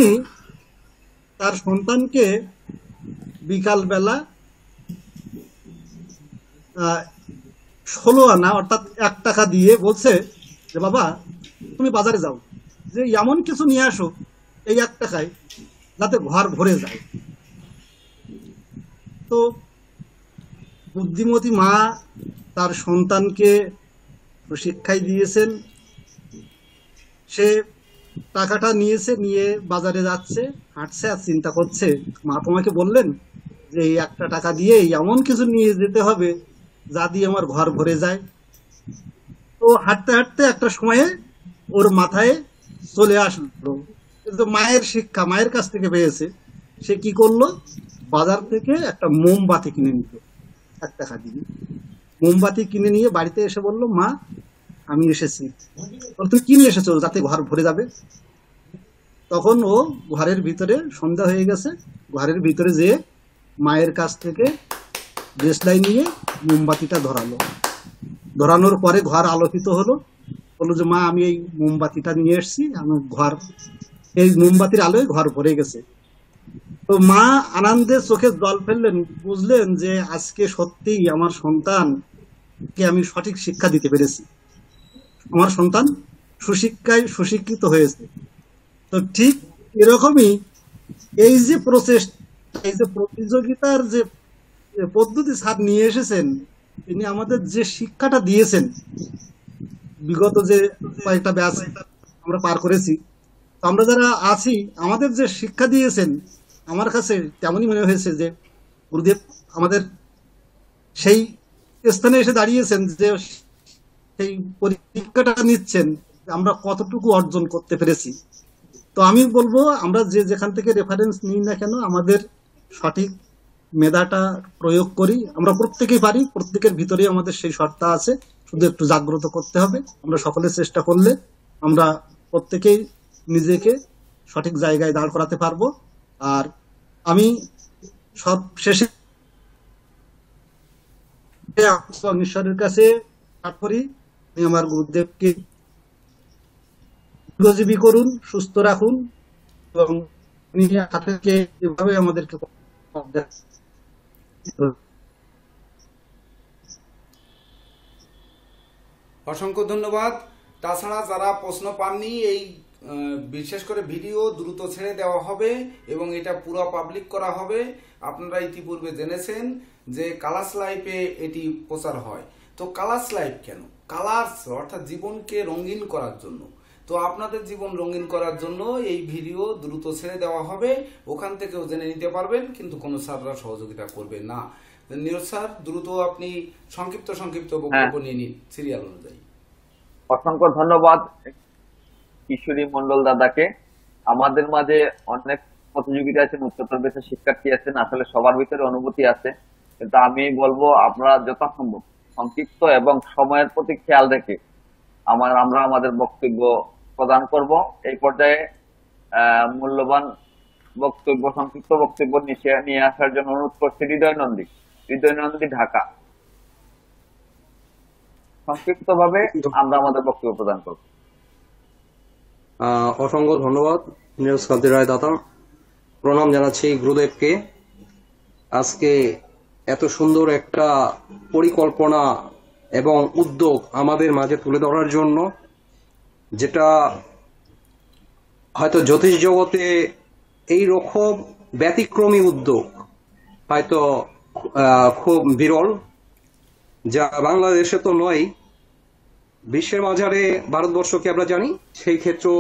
তার সন্তানকে বিকাল বেলা 16 আনা অর্থাৎ 1 টাকা দিয়ে বলছে যে বাবা তুমি বাজারে যাও, যে এমন কিছু নিয়ে আসো এই 1 টাকায় যাতে ঘর ভরে যায়। তো বুদ্ধিমতী মা তার সন্তানকে শিক্ষাই দিয়েছেন, সে টাকাটা নিয়েছে, নিয়ে বাজারে যাচ্ছে, হাঁটছে আর চিন্তা করছে মা তোমাকে বললেন যে এই 1 টাকা দিয়ে এমন কিছু নিয়ে যেতে হবে যা দিয়ে আমার ঘর ভরে যায়। তো হাঁটতে হাঁটতে একটা সময়ে ওর মাথায় চলে আসলো, কিন্তু মায়ের শিক্ষা মায়ের কাছ থেকে পেয়েছে। সে কি করলো, বাজার থেকে একটা মোমবাতি কিনে নিল 1 টাকা দিয়ে। মোমবাতি কিনে নিয়ে বাড়িতে এসে বলল, মা আমি এসেছি। তুমি কি নিয়ে এসেছো যাতে ঘর ভরে যাবে? তখন ও ঘরের ভিতরে, সন্ধ্যা হয়ে গেছে, ঘরের ভিতরে যেয়ে মায়ের কাছ থেকে দেশলাই নিয়ে মোমবাতিটা ধরালো। ধরানোর পরে ঘর আলোকিত হলো। বললো যে মা আমি এই মোমবাতিটা নিয়ে এসেছি, আমার ঘর, এই মোমবাতির আলোয় ঘর ভরে গেছে। তো মা আনন্দে চোখে জল ফেললেন, বুঝলেন যে আজকে সত্যিই আমার সন্তানকে আমি সঠিক শিক্ষা দিতে পেরেছি, আমার সন্তান সুশিক্ষায় সুশিক্ষিত হয়েছে। তো ঠিক এরকমই এই যে প্রসেস, এই যে প্রতিযোগিতার যে পদ্ধতি স্যার নিয়ে এসেছেন, তিনি আমাদের যে শিক্ষাটা দিয়েছেন, বিগত যে কয়েকটা ব্যাচ আমরা পার করেছি, আমরা যারা আছি, আমাদের যে শিক্ষা দিয়েছেন, আমার কাছে তেমনই মনে হয়েছে যে গুরুদেব আমাদের সেই স্থানে এসে দাঁড়িয়েছেন যে সেই পরীক্ষাটা নিচ্ছেন আমরা কতটুকু অর্জন করতে পেরেছি। তো আমি বলবো আমরা যে যেখান থেকে রেফারেন্স নিই না কেন, আমাদের সঠিক মেধাটা প্রয়োগ করি। আমরা প্রত্যেকেই পারি, প্রত্যেকের ভিতরে আমাদের সেই সত্তা আছে, শুধু একটু জাগ্রত করতে হবে। আমরা সকলে চেষ্টা করলে আমরা প্রত্যেকেই নিজেকে সঠিক জায়গায় দাঁড় করাতে পারবো। আর আমি সব শেষে ঈশ্বরের কাছে প্রার্থনা করি, আমার গুরুদেবকে দীর্ঘজীবী করুন, সুস্থ রাখুন, এবং এভাবে আমাদেরকে অসংখ্য ধন্যবাদ। তাছাড়া যারা প্রশ্ন পাননি, এই বিশেষ করে ভিডিও দ্রুত ছেড়ে দেওয়া হবে এবং এটা পুরো পাবলিক করা হবে। আপনারা ইতিপূর্বে জেনেছেন যে কালার্স লাইফে এটি প্রচার হয়। তো কালার্স লাইফ কেন? কালার্স অর্থাৎ জীবনকে রঙিন করার জন্য। তো আপনাদের জীবন রঙিন করার জন্য এই ভিডিও দ্রুত ছেড়ে দেওয়া হবে, ওখান থেকেও জেনে নিতে পারবেন, কিন্তু কোনো স্যাররা সহযোগিতা করবেন না। নীরজ স্যার, দ্রুত আপনি সংক্ষিপ্ত বক্তব্য নিয়ে নিন সিরিয়াল অনুযায়ী। অসংখ্য ধন্যবাদ কিশোরী মন্ডল দাদাকে। আমাদের মাঝে অনেক প্রতিযোগিতা আছেন, উচ্চতর বেশি শিক্ষার্থী আছেন, আসলে সবার ভিতরে অনুভূতি আছে, কিন্তু আমি বলবো আপনারা যথাসম্ভব সংক্ষিপ্ত এবং সময়ের প্রতি খেয়াল রেখে আমরা আমাদের বক্তব্য প্রদান করব। এই পর্যায়ে মূল্যবান বক্তব্য, সংক্ষিপ্ত বক্তব্য নিয়ে আসার জন্য অনুরোধ করছি হৃদয় নন্দী ঢাকা। সংক্ষিপ্ত ভাবে আমরা আমাদের বক্তব্য প্রদান করব। অসংখ্য ধন্যবাদ নীরজ কান্তি রায় দাদা, প্রণাম জানাচ্ছি গুরুদেবকে। আজকে এত সুন্দর একটা পরিকল্পনা এবং উদ্যোগ আমাদের মাঝে তুলে ধরার জন্য, যেটা হয়তো জ্যোতিষ জগতে এই রকম ব্যতিক্রমী উদ্যোগ হয়তো খুব বিরল, যা বাংলাদেশে তো নয়, বিশ্বের মাঝারে ভারতবর্ষকে আমরা জানি। সেই ক্ষেত্রে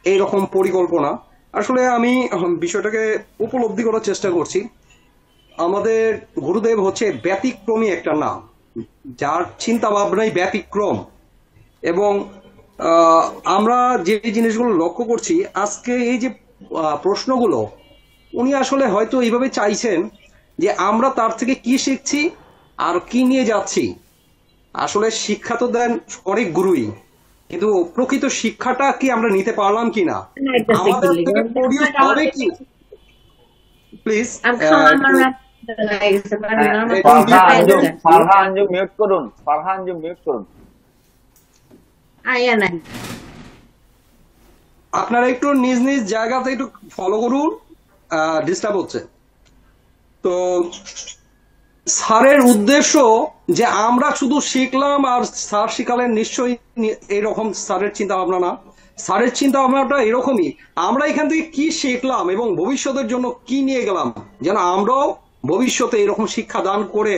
এইরকম পরিকল্পনা আসলে আমি বিষয়টাকে উপলব্ধি করার চেষ্টা করছি। আমাদের গুরুদেব হচ্ছে ব্যতিক্রমী একটা নাম, যার চিন্তা ভাবনাই ব্যতিক্রম। এবং আমরা যে জিনিসগুলো লক্ষ্য করছি আজকে এই যে প্রশ্নগুলো, উনি আসলে হয়তো এইভাবে চাইছেন যে আমরা তার থেকে কি শিখছি আর কি নিয়ে যাচ্ছি। আসলে শিক্ষা তো দেন অনেক গুরুই, কিন্তু প্রকৃত শিক্ষাটা কি আমরা নিতে পারলাম কিনা, আমাদের থেকে প্রডিউস হবে কি। প্লিজ ফারহা আঞ্জুম মিউট করুন, ফারহা আঞ্জুম মিউট করুন। আপনারা একটু নিজ নিজ জায়গাতে একটু ফলো করুন, ডিস্টার্ব হচ্ছে। তো স্যারের উদ্দেশ্য যে আমরা শুধু শিখলাম আর স্যার শিখালেন, নিশ্চয়ই এরকম স্যারের চিন্তা ভাবনা না। স্যারের চিন্তা ভাবনাটা এরকমই, আমরা এখান থেকে কি শিখলাম এবং ভবিষ্যতের জন্য কি নিয়ে গেলাম, যেন আমরাও ভবিষ্যতে এরকম শিক্ষা দান করে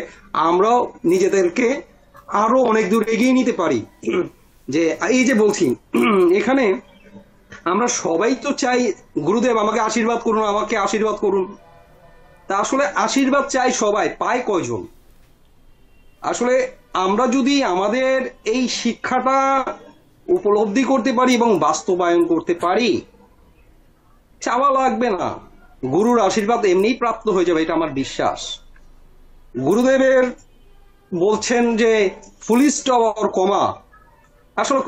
আমরাও নিজেদেরকে আরো অনেক দূর এগিয়ে নিতে পারি। যে এই যে বলছি, এখানে আমরা সবাই তো চাই গুরুদেব আমাকে আশীর্বাদ করুন, আমাকে আশীর্বাদ করুন। তা আসলে আশীর্বাদ চাই সবাই, পায় কয়জন? আসলে আমরা যদি আমাদের এই শিক্ষাটা উপলব্ধি করতে পারি এবং বাস্তবায়ন করতে পারি, চাওয়া লাগবে না, গুরুর আশীর্বাদ এমনিই প্রাপ্ত হয়ে যাবে, এটা আমার বিশ্বাস। গুরুদেবের বলছেন যে ফুল স্টপ আর কমা, আসলে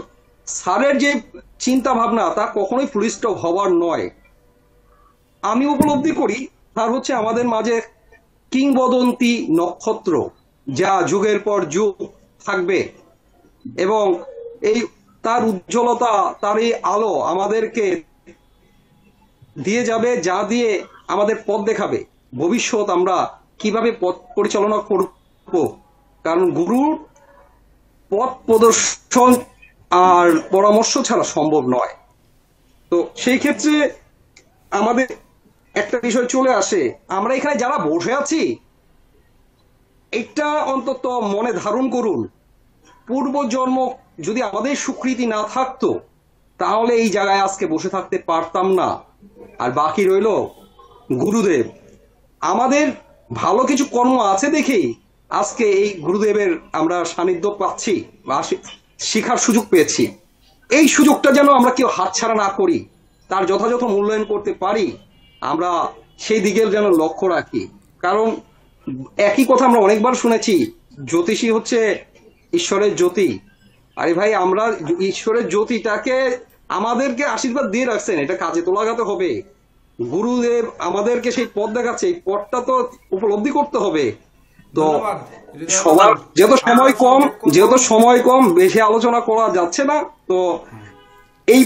স্যারের যে চিন্তা ভাবনা তা কখনোই ফুল স্টপ হওয়ার নয়। আমি উপলব্ধি করি তার হচ্ছে আমাদের মাঝে কিংবদন্তি নক্ষত্র, যা যুগের পর যুগ থাকবে এবং এই তার উজ্জ্বলতা, তার এই আলো আমাদেরকে দিয়ে যাবে, যা দিয়ে আমাদের পথ দেখাবে ভবিষ্যৎ আমরা কিভাবে পথ পরিচালনা করব। কারণ গুরুর পথ প্রদর্শন আর পরামর্শ ছাড়া সম্ভব নয়। তো সেই ক্ষেত্রে আমাদের একটা বিষয় চলে আসে, আমরা এখানে যারা বসে আছি এটা অন্তত মনে ধারণ করুন, পূর্বজন্ম যদি আমাদের স্বীকৃতি না থাকতো তাহলে এই জায়গায় আজকে বসে থাকতে পারতাম না। আর বাকি রইল গুরুদেব, আমাদের ভালো কিছু কর্ম আছে দেখেই আজকে এই গুরুদেবের আমরা সান্নিধ্য পাচ্ছি বা শিখার সুযোগ পেয়েছি। এই সুযোগটা যেন আমরা কেউ হাতছাড়া না করি, তার যথাযথ মূল্যায়ন করতে পারি, আমরা সেই দিকে যেন লক্ষ্য রাখি। কারণ একই কথা আমরা অনেকবার শুনেছি, জ্যোতিষী হচ্ছে ঈশ্বরের জ্যোতি। আরে ভাই, আমরা ঈশ্বরের জ্যোতিটাকে আমাদেরকে আশীর্বাদ দিয়ে রাখছেন, এটা কাজে তো লাগাতে হবে। গুরুদেব আমাদেরকে সেই পথ দেখাচ্ছে, এই পথটা তো উপলব্ধি করতে হবে। তো সবার যেহেতু সময় কম বেশি আলোচনা করা যাচ্ছে না, তো এই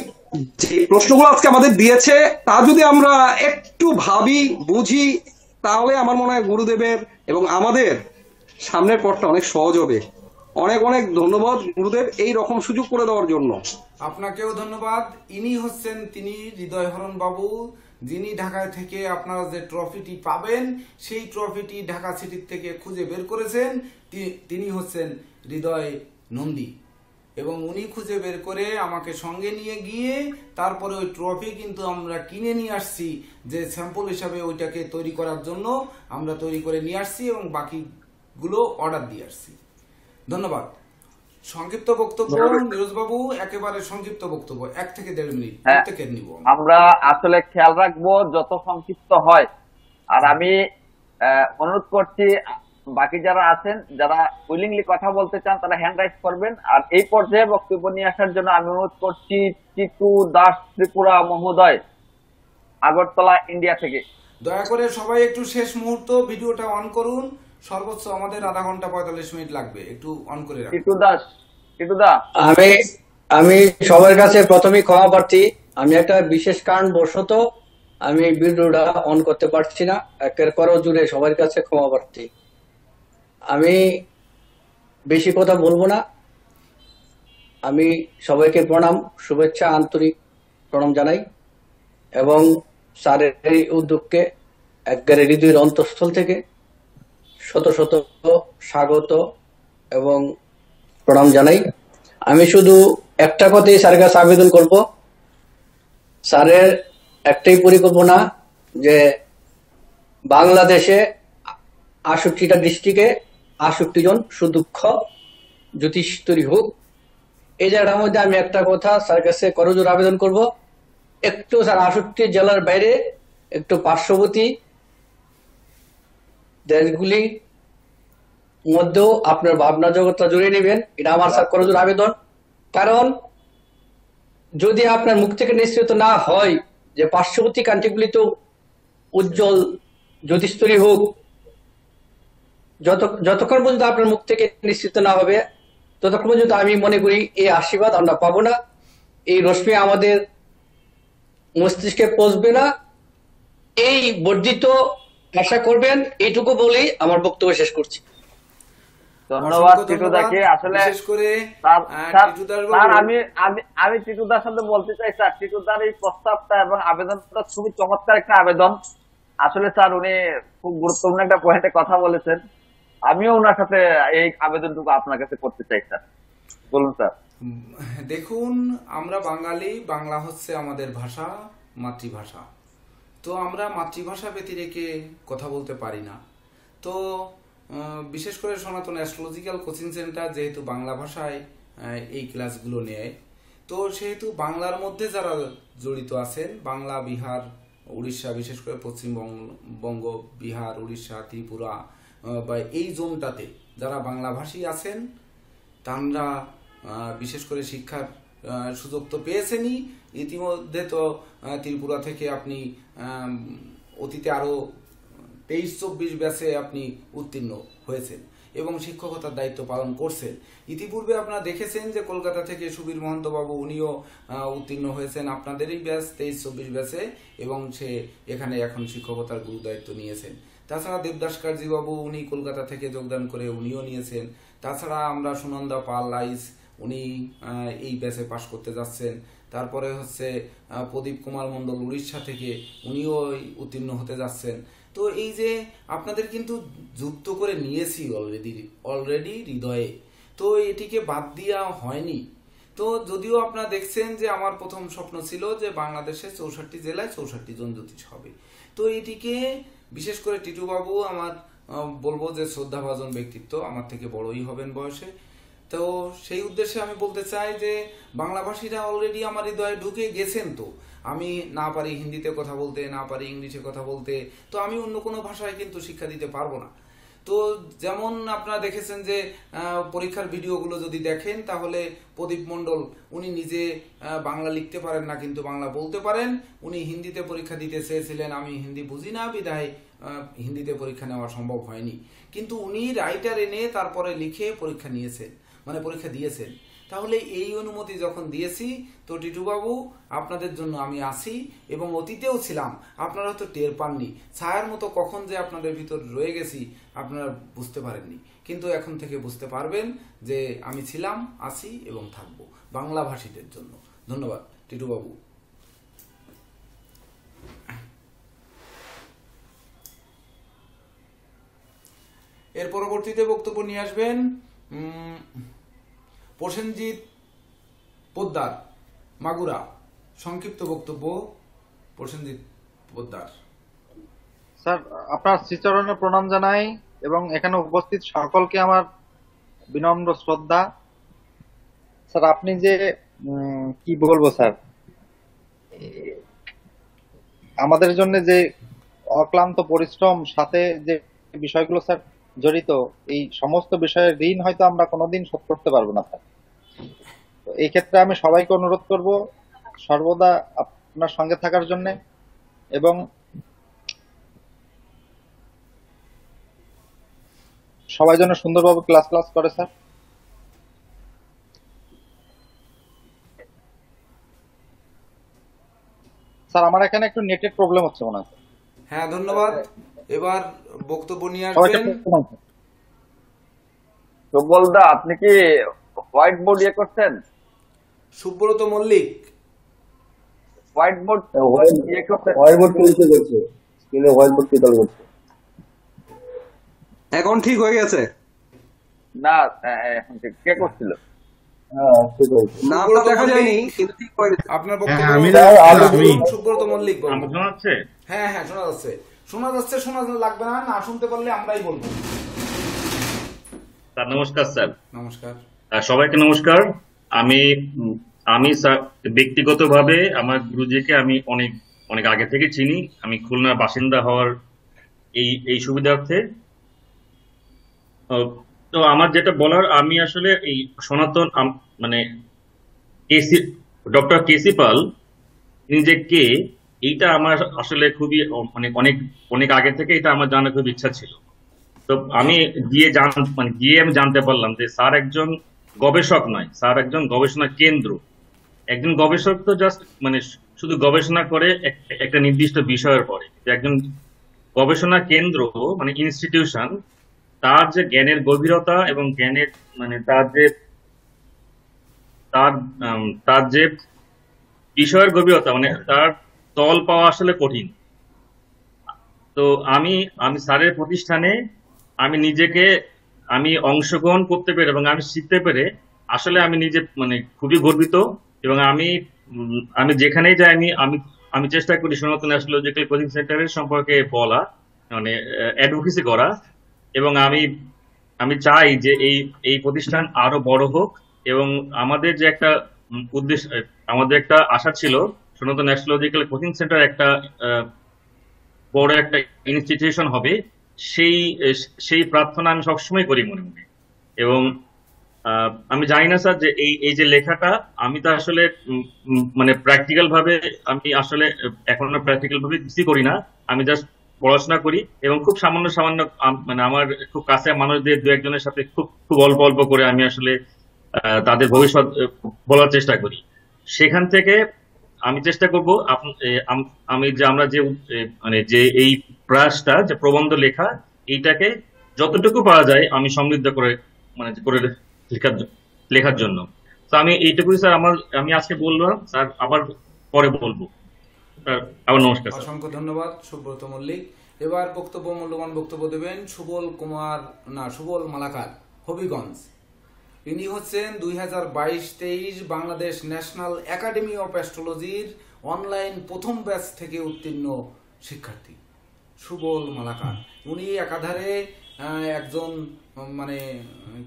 যে প্রশ্নগুলো আজকে আমাদের দিয়েছে তা যদি আমরা একটু ভাবি বুঝি, তাহলে আমার মনে হয় গুরুদেবের এবং আমাদের সামনের পথটা অনেক সহজ হবে। অনেক অনেক ধন্যবাদ গুরুদেব এই রকম সুযোগ করে দেওয়ার জন্য। আপনাকেও ধন্যবাদ। ইনি হচ্ছেন তিনি হৃদয়হরণ বাবু, যিনি ঢাকায় থেকে আপনারা যে ট্রফিটি পাবেন সেই ট্রফিটি ঢাকা সিটির থেকে খুঁজে বের করেছেন। তিনি হচ্ছেন হৃদয় নন্দী এবং উনি খুঁজে বের করে আমাকে সঙ্গে নিয়ে গিয়ে তারপরে ওই ট্রফি কিন্তু আমরা কিনে নিয়ে আসছি, যে স্যাম্পল হিসাবে ওইটাকে তৈরি করার জন্য আমরা তৈরি করে নিয়ে আসছি এবং বাকিগুলো অর্ডার দিয়ে আসছি। ধন্যবাদ। সংক্ষিপ্ত বক্তব্য নিরোজবাবু, একেবারে সংক্ষিপ্ত বক্তব্য, 1 থেকে 1.5 মিনিট প্রত্যেকের নিব। আমরা আসলে খেয়াল রাখবো যত সংক্ষিপ্ত হয়। আর আমি অনুরোধ করছি বাকি যারা আছেন, যারা উইলিংলি কথা বলতে চান তারা হ্যান্ড রাইজ করবেন। আর এই পর্যায়ে বক্তব্য নিয়ে আসার জন্য আমি অনুরোধ করছি চিতু দাস ত্রিপুরা মহোদয়, আগরতলা ইন্ডিয়া থেকে। দয়া করে সবাই একটু শেষ মুহূর্ত ভিডিওটা অন করুন, সর্বোচ্চ আমাদের আধা ঘন্টা 45 মিনিট লাগবে, একটু অন করে রাখুন। চিতু দা, আমি সবার কাছে প্রথমেই ক্ষমা প্রার্থী। আমি একটা বিশেষ কারণ বশত আমি এই ভিডিওটা অন করতে পারছি না, একের করো জুড়ে সবার কাছে ক্ষমা প্রার্থী। আমি বেশি কথা বলবো না, আমি সবাইকে প্রণাম, শুভেচ্ছা, আন্তরিক প্রণাম জানাই এবং স্যারের এই উদ্যোগকে একেবারে হৃদয়ের অন্তঃস্থল থেকে শত শত স্বাগত এবং প্রণাম জানাই। আমি শুধু একটা কথাই স্যারের কাছে আবেদন করব, স্যারের একটাই পরিকল্পনা যে বাংলাদেশে ৬৮টা ডিস্ট্রিক্টে ৬৮ জন সুদক্ষ জ্যোতিষ তৈরি হোক। এই জায়গাটার মধ্যে আমি একটা কথা স্যারের কাছে করজোর আবেদন করব, একটু স্যার ৬৮ জেলার বাইরে একটু পার্শ্ববর্তী দেশগুলি মধ্যেও আপনার ভাবনা জগৎটা জড়িয়ে নেবেন, এটা আমার স্যার করজোর আবেদন। কারণ যদি আপনার মুখ থেকে নিশ্চিত না হয় যে পার্শ্ববর্তী কান্ট্রিগুলি তো উজ্জ্বল জ্যোতিষতরী হোক, যতক্ষণ পর্যন্ত আপনার মুখ থেকে নিশ্চিত না হবে ততক্ষণ পর্যন্ত আমি মনে করি এই আশীর্বাদ আমরা পাবো না, এই রশ্মি আমাদের মস্তিষ্কে পৌঁছবে না। এই বর্ধিত আশা করবেন, এইটুকু বলেই আমার বক্তব্য শেষ করছি। ধন্যবাদ টিটুদাকে। আসলে স্যার আমি টিটুদার সাথে বলতে চাই, স্যার টিটুদার এই প্রস্তাবটা এবং আবেদনটা খুবই চমৎকার একটা আবেদন। আসলে স্যার উনি খুব গুরুত্বপূর্ণ একটা পয়েন্টে কথা বলেছেন, আমিও ওনার সাথে এই আবেদনটুকু আপনার কাছে করতে চাই। স্যার বলুন স্যার। দেখুন, আমরা বাঙালি, বাংলা হচ্ছে আমাদের ভাষা, মাতৃভাষা। তো আমরা মাতৃভাষা ব্যতী রেখে কথা বলতে পারি না। তো বিশেষ করে সনাতন অ্যাস্ট্রোলজিক্যাল কোচিং সেন্টার যেহেতু বাংলা ভাষায় এই ক্লাসগুলো নেয়, তো সেহেতু বাংলার মধ্যে যারা জড়িত আছেন, বাংলা, বিহার, উড়িষ্যা, বিশেষ করে পশ্চিমবঙ্গ, বিহার, উড়িষ্যা, ত্রিপুরা বা এই জোনটাতে যারা বাংলাভাষী আছেন, তারা বিশেষ করে শিক্ষার সুযোগ তো পেয়েছেনই। ইতিমধ্যে তো ত্রিপুরা থেকে আপনি অতীতে আরও 23-24 ব্যাচে আপনি উত্তীর্ণ হয়েছেন এবং শিক্ষকতার দায়িত্ব পালন করছেন। ইতিপূর্বে আপনারা দেখেছেন যে কলকাতা থেকে সুবীর মহন্ত বাবু, উনিও উত্তীর্ণ হয়েছেন আপনাদেরই ব্যাচ 23-24 ব্যাচে, এবং সে এখানে এখন শিক্ষকতার গুরু দায়িত্ব নিয়েছেন। তাছাড়া দেবদাস কার্জি বাবু, উনি কলকাতা থেকে যোগদান করে উনিও নিয়েছেন। তাছাড়া আমরা সুনন্দা পাল লাইস, উনি এই ব্যাচে পাশ করতে যাচ্ছেন। তারপরে হচ্ছে প্রদীপ কুমার মণ্ডল উড়িষ্যা থেকে, উনিও উত্তীর্ণ হতে যাচ্ছেন। তো এই যে আপনাদের কিন্তু যুক্ত করে নিয়েছি অলরেডি হৃদয়ে, তো এটিকে বাদ দেওয়া হয়নি। তো যদিও আপনারা দেখছেন যে আমার প্রথম স্বপ্ন ছিল যে বাংলাদেশের 64 জেলায় 64 জন জ্যোতিষ হবে। তো এটিকে বিশেষ করে টিটুবাবু আমার বলবো যে শ্রদ্ধাভাজন ব্যক্তিত্ব, আমার থেকে বড়ই হবেন বয়সে। তো সেই উদ্দেশ্যে আমি বলতে চাই যে বাংলাভাষীরা অলরেডি আমার হৃদয়ে ঢুকে গেছেন। তো আমি না পারি হিন্দিতে কথা বলতে, না পারি ইংলিশে কথা বলতে, তো আমি অন্য কোনো ভাষায় কিন্তু শিক্ষা দিতে পারবো না। তো যেমন আপনারা দেখেছেন যে পরীক্ষার ভিডিওগুলো যদি দেখেন, তাহলে প্রদীপ মণ্ডল উনি নিজে বাংলা লিখতে পারেন না, কিন্তু বাংলা বলতে পারেন। উনি হিন্দিতে পরীক্ষা দিতে চেয়েছিলেন, আমি হিন্দি বুঝি না বিধায় হিন্দিতে পরীক্ষা নেওয়া সম্ভব হয়নি, কিন্তু উনি রাইটার এনে তারপরে লিখে পরীক্ষা নিয়েছেন, মানে পরীক্ষা দিয়েছেন। তাহলে এই অনুমতি যখন দিয়েছি, তো টিটুবাবু আপনাদের জন্য আমি আসি, এবং অতীতেও ছিলাম, আপনারা হয়তো টের পাননি, ছায়ার মতো কখন যে আপনাদের ভিতর রয়ে গেছি আপনারা বুঝতে পারেননি, কিন্তু এখন থেকে বুঝতে পারবেন যে আমি ছিলাম, আসি এবং থাকব বাংলা ভাষীদের জন্য। ধন্যবাদ টিটুবাবু। এর পরবর্তীতে বক্তব্য নিয়ে আসবেন প্রসেনজিৎ পোদ্দার, মাগুরা। সংক্ষিপ্ত বক্তব্য প্রসেনজিৎ পোদ্দার। স্যার, আপনার শ্রীচরণে প্রণাম জানাই এবং এখানে উপস্থিত সকলকে আমার বিনম্র শ্রদ্ধা। স্যার, আপনি যে কি বলবো স্যার, আমাদের জন্য যে অক্লান্ত পরিশ্রম, সাথে যে বিষয়গুলো স্যার জড়িত, এই সমস্ত বিষয়ের ঋণ হয়তো আমরা কোনোদিন শোধ করতে পারবো না স্যার। তো এই ক্ষেত্রে আমি সবাইকে অনুরোধ করব সর্বদা আপনার সঙ্গে থাকার জন্য, এবং সবাই যেন সুন্দরভাবে ক্লাস করে স্যার। স্যার, আমার এখানে একটু নেটের প্রবলেম হচ্ছে মনে হয়। হ্যাঁ, ধন্যবাদ। এবার বক্তব্য নিয়ে আসবেন সুবলদা। আপনি কি হোয়াইট বোর্ড ইয়ে করছেন? সুব্রত মল্লিক হোয়াইট বোর্ড ইয়ে করছেন? হোয়াইট বোর্ড কি করছে? স্ক্রিনে হোয়াইট বোর্ড কি করছে? এখন ঠিক হয়ে গেছে? না, এখন ঠিক কে করছিল? নামটা দেখা যায়নি কিন্তু ঠিক হয়ে গেছে। আপনার সুব্রত মল্লিক বলুন। শোনা যাচ্ছে? হ্যাঁ হ্যাঁ শোনা যাচ্ছে, শোনা যাচ্ছে, শোনা লাগবে না, না শুনতে পারলে আমরাই বলবো। স্যার নমস্কার। স্যার নমস্কার। সবাইকে নমস্কার। আমি আমি স্যার ব্যক্তিগতভাবে আমার গুরুজিকে আমি অনেক অনেক আগে থেকে চিনি। আমি খুলনার বাসিন্দা হওয়ার এই সুবিধার্থে। তো আমার যেটা বলার, আমি আসলে এই সনাতন মানে ডক্টর কেসি পাল তিনি যে কে, এইটা আমার আসলে খুবই অনেক অনেক আগে থেকে এটা আমার জানার খুব ইচ্ছা ছিল। তো আমি গিয়ে আমি জানতে পারলাম যে স্যার একজন গবেষক নয়, স্যার একজন গবেষণা কেন্দ্র। একজন গবেষক তো জাস্ট শুধু গবেষণা করে একটা নির্দিষ্ট বিষয়ের পরে, একজন গবেষণা কেন্দ্র ইনস্টিটিউশন, তার যে জ্ঞানের গভীরতা এবং জ্ঞানের তার যে বিষয়ের গভীরতা তার তল পাওয়া আসলে কঠিন। তো আমি স্যারের প্রতিষ্ঠানে আমি নিজেকে অংশগ্রহণ করতে পেরে এবং আমি শিখতে পেরে আসলে আমি নিজে খুবই গর্বিত। এবং আমি যেখানেই যাই আমি চেষ্টা করি সনাতন অ্যাস্ট্রোলজিক্যাল কোচিং সেন্টারের সম্পর্কে বলা, অ্যাডভোকেসি করা। এবং আমি চাই যে এই প্রতিষ্ঠান আরো বড় হোক। এবং আমাদের যে একটা উদ্দেশ্য, আমাদের একটা আশা ছিল সনাতন অ্যাস্ট্রোলজিক্যাল কোচিং সেন্টার একটা বড় একটা ইনস্টিটিউশন হবে, সেই প্রার্থনা আমি সবসময় করি মনে মনে। এবং আমি জানি না স্যার যে এই যে লেখাটা, আমি তো আসলে প্র্যাকটিক্যাল ভাবে আমি আসলে এখনো প্র্যাকটিক্যাল ভাবে কিছুই করি না। আমি জাস্ট পড়াশোনা করি এবং খুব সামান্য আমার খুব কাছে মানুষদের দু একজনের সাথে খুব অল্প অল্প করে আমি আসলে তাদের ভবিষ্যৎ বলার চেষ্টা করি। সেখান থেকে আমি চেষ্টা করব আমরা যে এই প্রয়াসটা, যে প্রবন্ধ লেখা, এইটাকে যতটুকু পারা যায় আমি সমৃদ্ধ করে করে লেখার জন্য। তো আমি এইটুকুই স্যার আমি আজকে বললাম স্যার, আবার পরে বলবো। আবার নমস্কার। অসংখ্য ধন্যবাদ সুব্রত মল্লিক। এবার মূল্যবান বক্তব্য দেবেন সুবল মালাকার, হবিগঞ্জ। ইনি হচ্ছেন 2022-23 বাংলাদেশ ন্যাশনাল একাডেমি অফ অ্যাস্ট্রোলজির অনলাইন প্রথম ব্যাচ থেকে উত্তীর্ণ শিক্ষার্থী সুবল মালাকার। উনি একাধারে একজন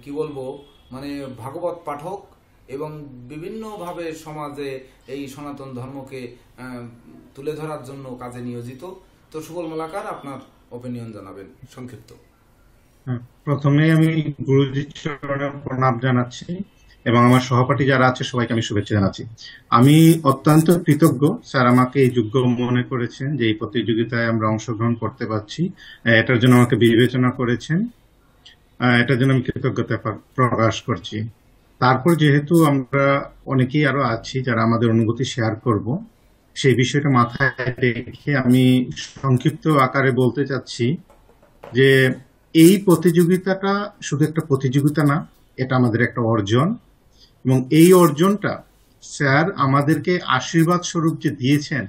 কি বলবো ভাগবত পাঠক এবং বিভিন্নভাবে সমাজে এই সনাতন ধর্মকে তুলে ধরার জন্য কাজে নিয়োজিত। তো সুবল মালাকার, আপনার অপিনিয়ন জানাবেন সংক্ষিপ্ত। প্রথমে আমি গুরুজির চরণে প্রণাম জানাচ্ছি এবং আমার সহপাঠী যারা আছে সবাইকে আমি শুভেচ্ছা জানাচ্ছি। আমি অত্যন্ত কৃতজ্ঞ, স্যার আমাকে এই যোগ্য মনে করেছেন যে এই প্রতিযোগিতায় আমরা অংশগ্রহণ করতে পারছি, এটার জন্য আমাকে বিবেচনা করেছেন, এটার জন্য আমি কৃতজ্ঞতা প্রকাশ করছি। তারপর যেহেতু আমরা অনেকেই আরো আছি যারা আমাদের অনুভূতি শেয়ার করব, সেই বিষয়টা মাথায় রেখে আমি সংক্ষিপ্ত আকারে বলতে চাচ্ছি যে এই প্রতিযোগিতাটা শুধু একটা প্রতিযোগিতা না, এটা আমাদের একটা অর্জন। এবং এই অর্জনটা স্যার আমাদেরকে আশীর্বাদ স্বরূপ যে দিয়েছেন,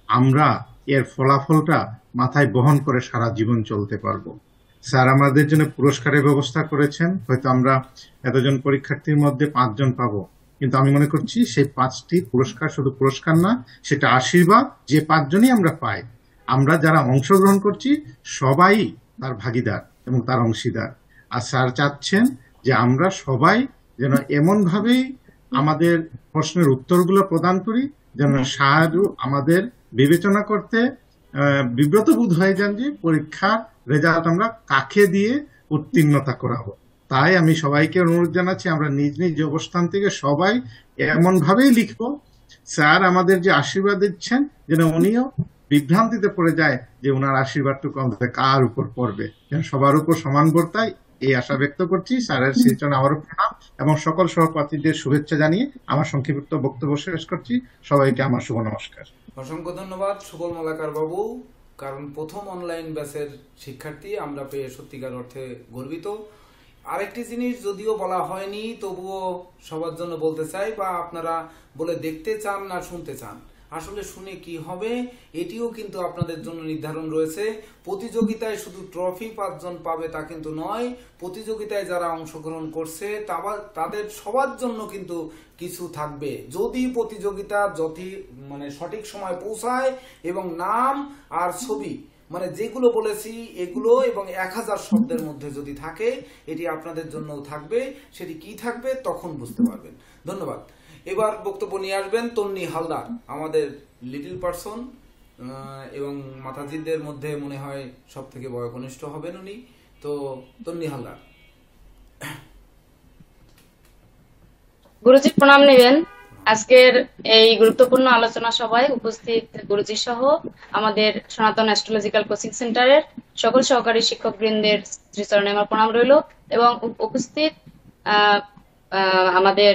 আমরা এর ফলাফলটা মাথায় বহন করে সারা জীবন চলতে পারবো। স্যার আমাদের জন্য পুরস্কারের ব্যবস্থা করেছেন, হয়তো আমরা এতজন পরীক্ষার্থীর মধ্যে 5 জন পাবো, কিন্তু আমি মনে করছি সেই 5টি পুরস্কার শুধু পুরস্কার না, সেটা আশীর্বাদ। যে 5 জনই আমরা পাই, আমরা যারা অংশগ্রহণ করছি সবাই তার ভাগিদার এবং তার অংশীদার। আর স্যার চাচ্ছেন যে আমরা সবাই যেন এমন ভাবেই আমাদের প্রশ্নের উত্তরগুলো প্রদান করি যেন স্যার আমাদের বিবেচনা করতে বিব্রত বোধ হয়ে যান যে পরীক্ষার রেজাল্ট আমরা কাকে দিয়ে উত্তীর্ণতা করাবো। তাই আমি সবাইকে অনুরোধ জানাচ্ছি আমরা নিজ নিজ অবস্থান থেকে সবাই এমন ভাবেই লিখবো, স্যার আমাদের যে আশীর্বাদ দিচ্ছেন যেন উনিও বিভ্রান্তিতে পড়ে যায় যে ওনার আশীর্বাদটুকু আমাদের কার উপর পড়বে, যেন সবার উপর সমান বর্তায়, এই আশা ব্যক্ত করছি। স্যারের শ্রীচরণে আবারও প্রণাম এবং সকল সহপাঠীদের শুভেচ্ছা জানিয়ে আমার সংক্ষিপ্ত বক্তব্য শেষ করছি। সবাইকে আমার শুভ নমস্কার। অসংখ্য ধন্যবাদ সুবল মালাকার বাবু, কারণ প্রথম অনলাইন ব্যাচের শিক্ষার্থী আমরা পেয়ে সত্যিকার অর্থে গর্বিত। আরেকটি জিনিস যদিও বলা হয়নি, তবুও সবার জন্য বলতে চাই, বা আপনারা বলে দেখতে চান না শুনতে চান, আসলে শুনে কি হবে এটিও কিন্তু আপনাদের জন্য নির্ধারণ রয়েছে। প্রতিযোগিতায় শুধু ট্রফি 5 জন পাবে তা কিন্তু নয়, প্রতিযোগিতায় যারা অংশগ্রহণ করছে তাদের সবার জন্য কিন্তু কিছু থাকবে, যদি প্রতিযোগিতা সঠিক সময় পৌঁছায় এবং নাম আর ছবি মানে যেগুলো বলেছি এগুলো এবং 1000 শব্দের মধ্যে যদি থাকে এটি আপনাদের জন্যও থাকবে। সেটি কি থাকবে তখন বুঝতে পারবেন। ধন্যবাদ। এবার বক্তব্য নিয়ে আসবেন তন্নি হালদার, আমাদের লিটল পারসন এবং মাতাজিদের মধ্যে মনে হয় সব থেকে বয়োকনিষ্ঠ হবেন উনি। তো তন্নি হালদার। গুরুজি প্রণাম নেবেন। আজকের এই গুরুত্বপূর্ণ আলোচনা সভায় উপস্থিত গুরুজি সহ আমাদের সনাতন অ্যাস্ট্রোলজিক্যাল কোচিং সেন্টারের সকল সহকারী শিক্ষক বৃন্দের শ্রীচরণে আমার প্রণাম রইল এবং উপস্থিত আমাদের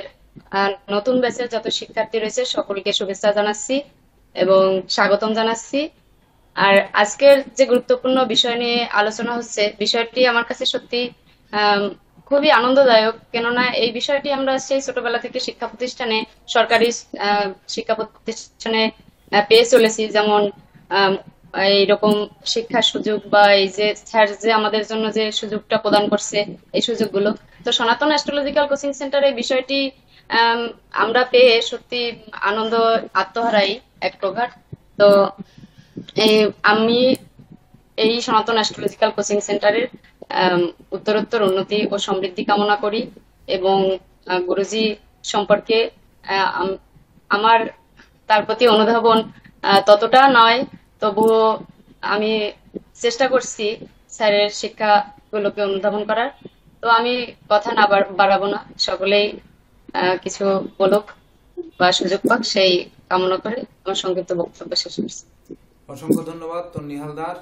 নতুন ব্যাচের যত শিক্ষার্থী রয়েছে সকলকে শুভেচ্ছা জানাচ্ছি এবং স্বাগতম জানাচ্ছি। আর আজকের যে গুরুত্বপূর্ণ বিষয় নিয়ে আলোচনা হচ্ছে, বিষয়টি আমার কাছে সত্যি খুবই আনন্দদায়ক, কেননা এই বিষয়টি আমরা সেই ছোটবেলা থেকে শিক্ষা প্রতিষ্ঠানে, সরকারি শিক্ষা প্রতিষ্ঠানে পেয়ে চলেছি। যেমন এইরকম শিক্ষার সুযোগ বা এই যে স্যার যে আমাদের জন্য যে সুযোগটা প্রদান করছে, এই সুযোগগুলো তো সনাতন অ্যাস্ট্রোলজিক্যাল কোচিং সেন্টার এই বিষয়টি আমরা পেয়ে সত্যি আনন্দ আত্মহারাই এক প্রকার। তো আমি এই সনাতন অ্যাস্ট্রোলজিক্যাল কোচিং সেন্টারের উত্তরোত্তর উন্নতি ও সমৃদ্ধি কামনা করি এবং গুরুজি সম্পর্কে আমার তার প্রতি অনুধাবন ততটা নয়, তবুও আমি চেষ্টা করছি স্যারের শিক্ষাগুলোকে অনুধাবন করার। তো আমি কথা না বাড়াবো না, সকলেই কিছু বলুক বা সুযোগ পাক সেই কামনা করে আমার সংক্ষিপ্ত বক্তব্য শেষ করছি। অসংখ্য ধন্যবাদ তন্নি হালদার।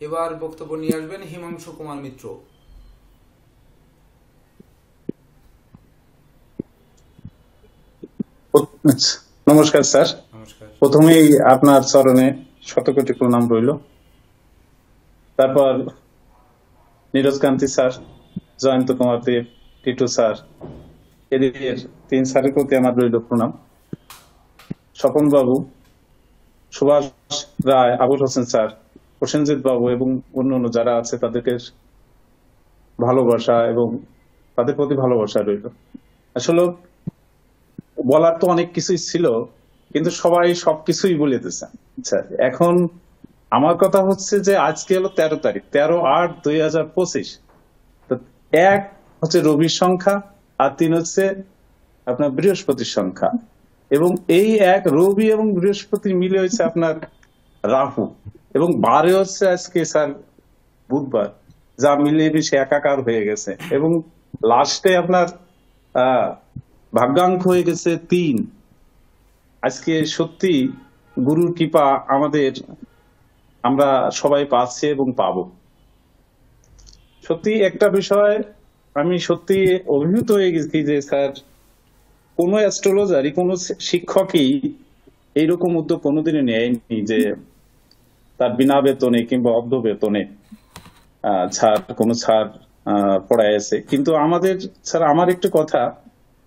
এবার বক্তব্য নিয়ে আসবেন হিমাংশু কুমার মিত্র। নমস্কার স্যার। প্রথমেই আপনার চরণে শতকোটি প্রণাম রইল। তারপর নীরজ কান্তি স্যার, জয়ন্ত কুমার দেব, টিটু স্যার, এদের 3 স্যারের প্রতি আমার রইল প্রণাম। স্বপন বাবু, সুভাষ রায়, আবুল হোসেন স্যার, প্রসেনজিৎ বাবু এবং অন্যান্য যারা আছে তাদেরকে ভালোবাসা এবং তাদের প্রতি ভালোবাসা রইল। আসলে বলার তো অনেক কিছুই ছিল, কিন্তু সবাই সবকিছুই বলে দিয়েছে। আচ্ছা, এখন আমার কথা হচ্ছে যে আজকে হলো 13 তারিখ, 13/8/2025। তো 1 হচ্ছে রবির সংখ্যা আর 3 হচ্ছে আপনার বৃহস্পতির সংখ্যা, এবং এই 1 রবি এবং বৃহস্পতি মিলে হচ্ছে আপনার রাহু, এবং 12 হচ্ছে আজকে স্যার বুধবার, যা মিলিয়ে বেশি একাকার হয়ে গেছে, এবং লাস্টে আপনার ভাগ্যাঙ্ক হয়ে গেছে 3। আজকে সত্যি গুরুর কৃপা আমরা সবাই পাচ্ছি এবং পাবো। সত্যি একটা বিষয় আমি সত্যি অভিভূত হয়ে গেছি যে স্যার কোনো অ্যাস্ট্রোলজারই, কোনো শিক্ষকই এইরকম উদ্যোগ কোনোদিনই নেয়নি যে তার বিনা বেতনে কিংবা অর্ধ বেতনে কোনো ছাড় পড়ায় আছে। কিন্তু আমাদের স্যার, আমার একটু কথা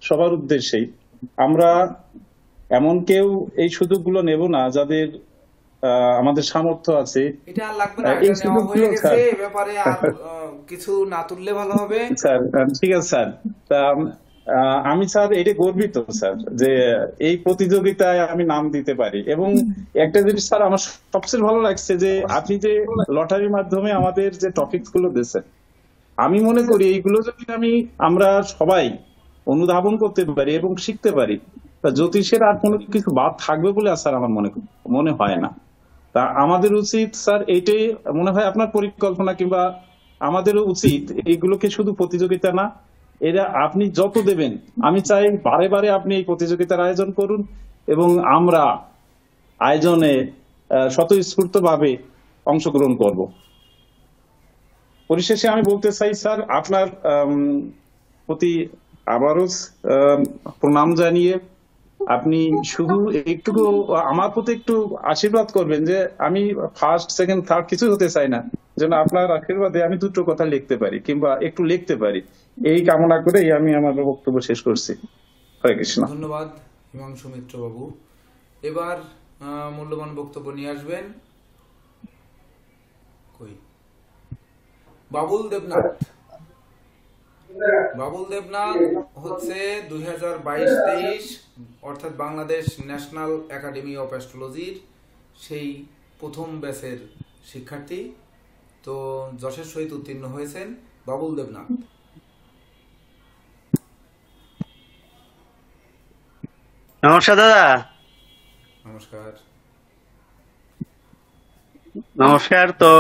সবার উদ্দেশ্যেই, আমরা এমন কেউ এই সুযোগগুলো নেব না যাদের আমাদের সামর্থ্য আছে। এটা লাগবে না, এটা নেওয়া হয়ে গেছে, এই ব্যাপারে আর কিছু না তুললে ভালো হবে স্যার। ঠিক আছে স্যার। আমি স্যার এটা গর্বিত স্যার যে এই প্রতিযোগিতায় আমি নাম দিতে পারি। এবং একটা জিনিস স্যার আমার সবচেয়ে ভালো লাগছে যে আপনি যে লটারির মাধ্যমে আমাদের যে টপিকস গুলো দিয়েছেন, আমি মনে করি এইগুলো যদি আমরা সবাই অনুধাবন করতে পারি এবং শিখতে পারি, তা জ্যোতিষের আর কোনো কিছু বাদ থাকবে বলে স্যার আমার মনে হয় না। তা আমাদের উচিত স্যার এইটাই মনে হয়, আপনার পরিকল্পনা কিংবা আমাদেরও উচিত এইগুলোকে শুধু প্রতিযোগিতা না, এরা আপনি যত দেবেন, আমি চাই বারে বারে আপনি এই প্রতিযোগিতার আয়োজন করুন এবং আমরা আয়োজনে স্বতঃস্ফূর্ত ভাবে অংশগ্রহণ করব। পরিশেষে আমি বলতে চাই স্যার, আপনার প্রতি আবারও প্রণাম জানিয়ে আপনি শুধু একটু আমার প্রতি একটু আশীর্বাদ করবেন যে আমি ফার্স্ট, সেকেন্ড, থার্ড কিছু হতে চাই না, যেন আপনার আশীর্বাদে আমি 2টো কথা লিখতে পারি কিংবা একটু লিখতে পারি, এই কামনা করে আমি আমার বক্তব্য শেষ করছি। হরে কৃষ্ণ। ধন্যবাদ হিমাংশু মিত্র বাবু। এবার মূল্যবান বক্তব্য নিয়ে আসবেন। কই বাবুল দেবনাথ। বাবুল দেবনাথ হচ্ছে 2022-23 অর্থাৎ বাংলাদেশ ন্যাশনাল একাডেমি অফ অ্যাস্ট্রোলজির সেই প্রথম ব্যাচের শিক্ষার্থী। তো যশের সহিত উত্তীর্ণ হয়েছেন বাবুল দেবনাথ। নমস্কার দাদা। নমস্কার। নমস্কার। তো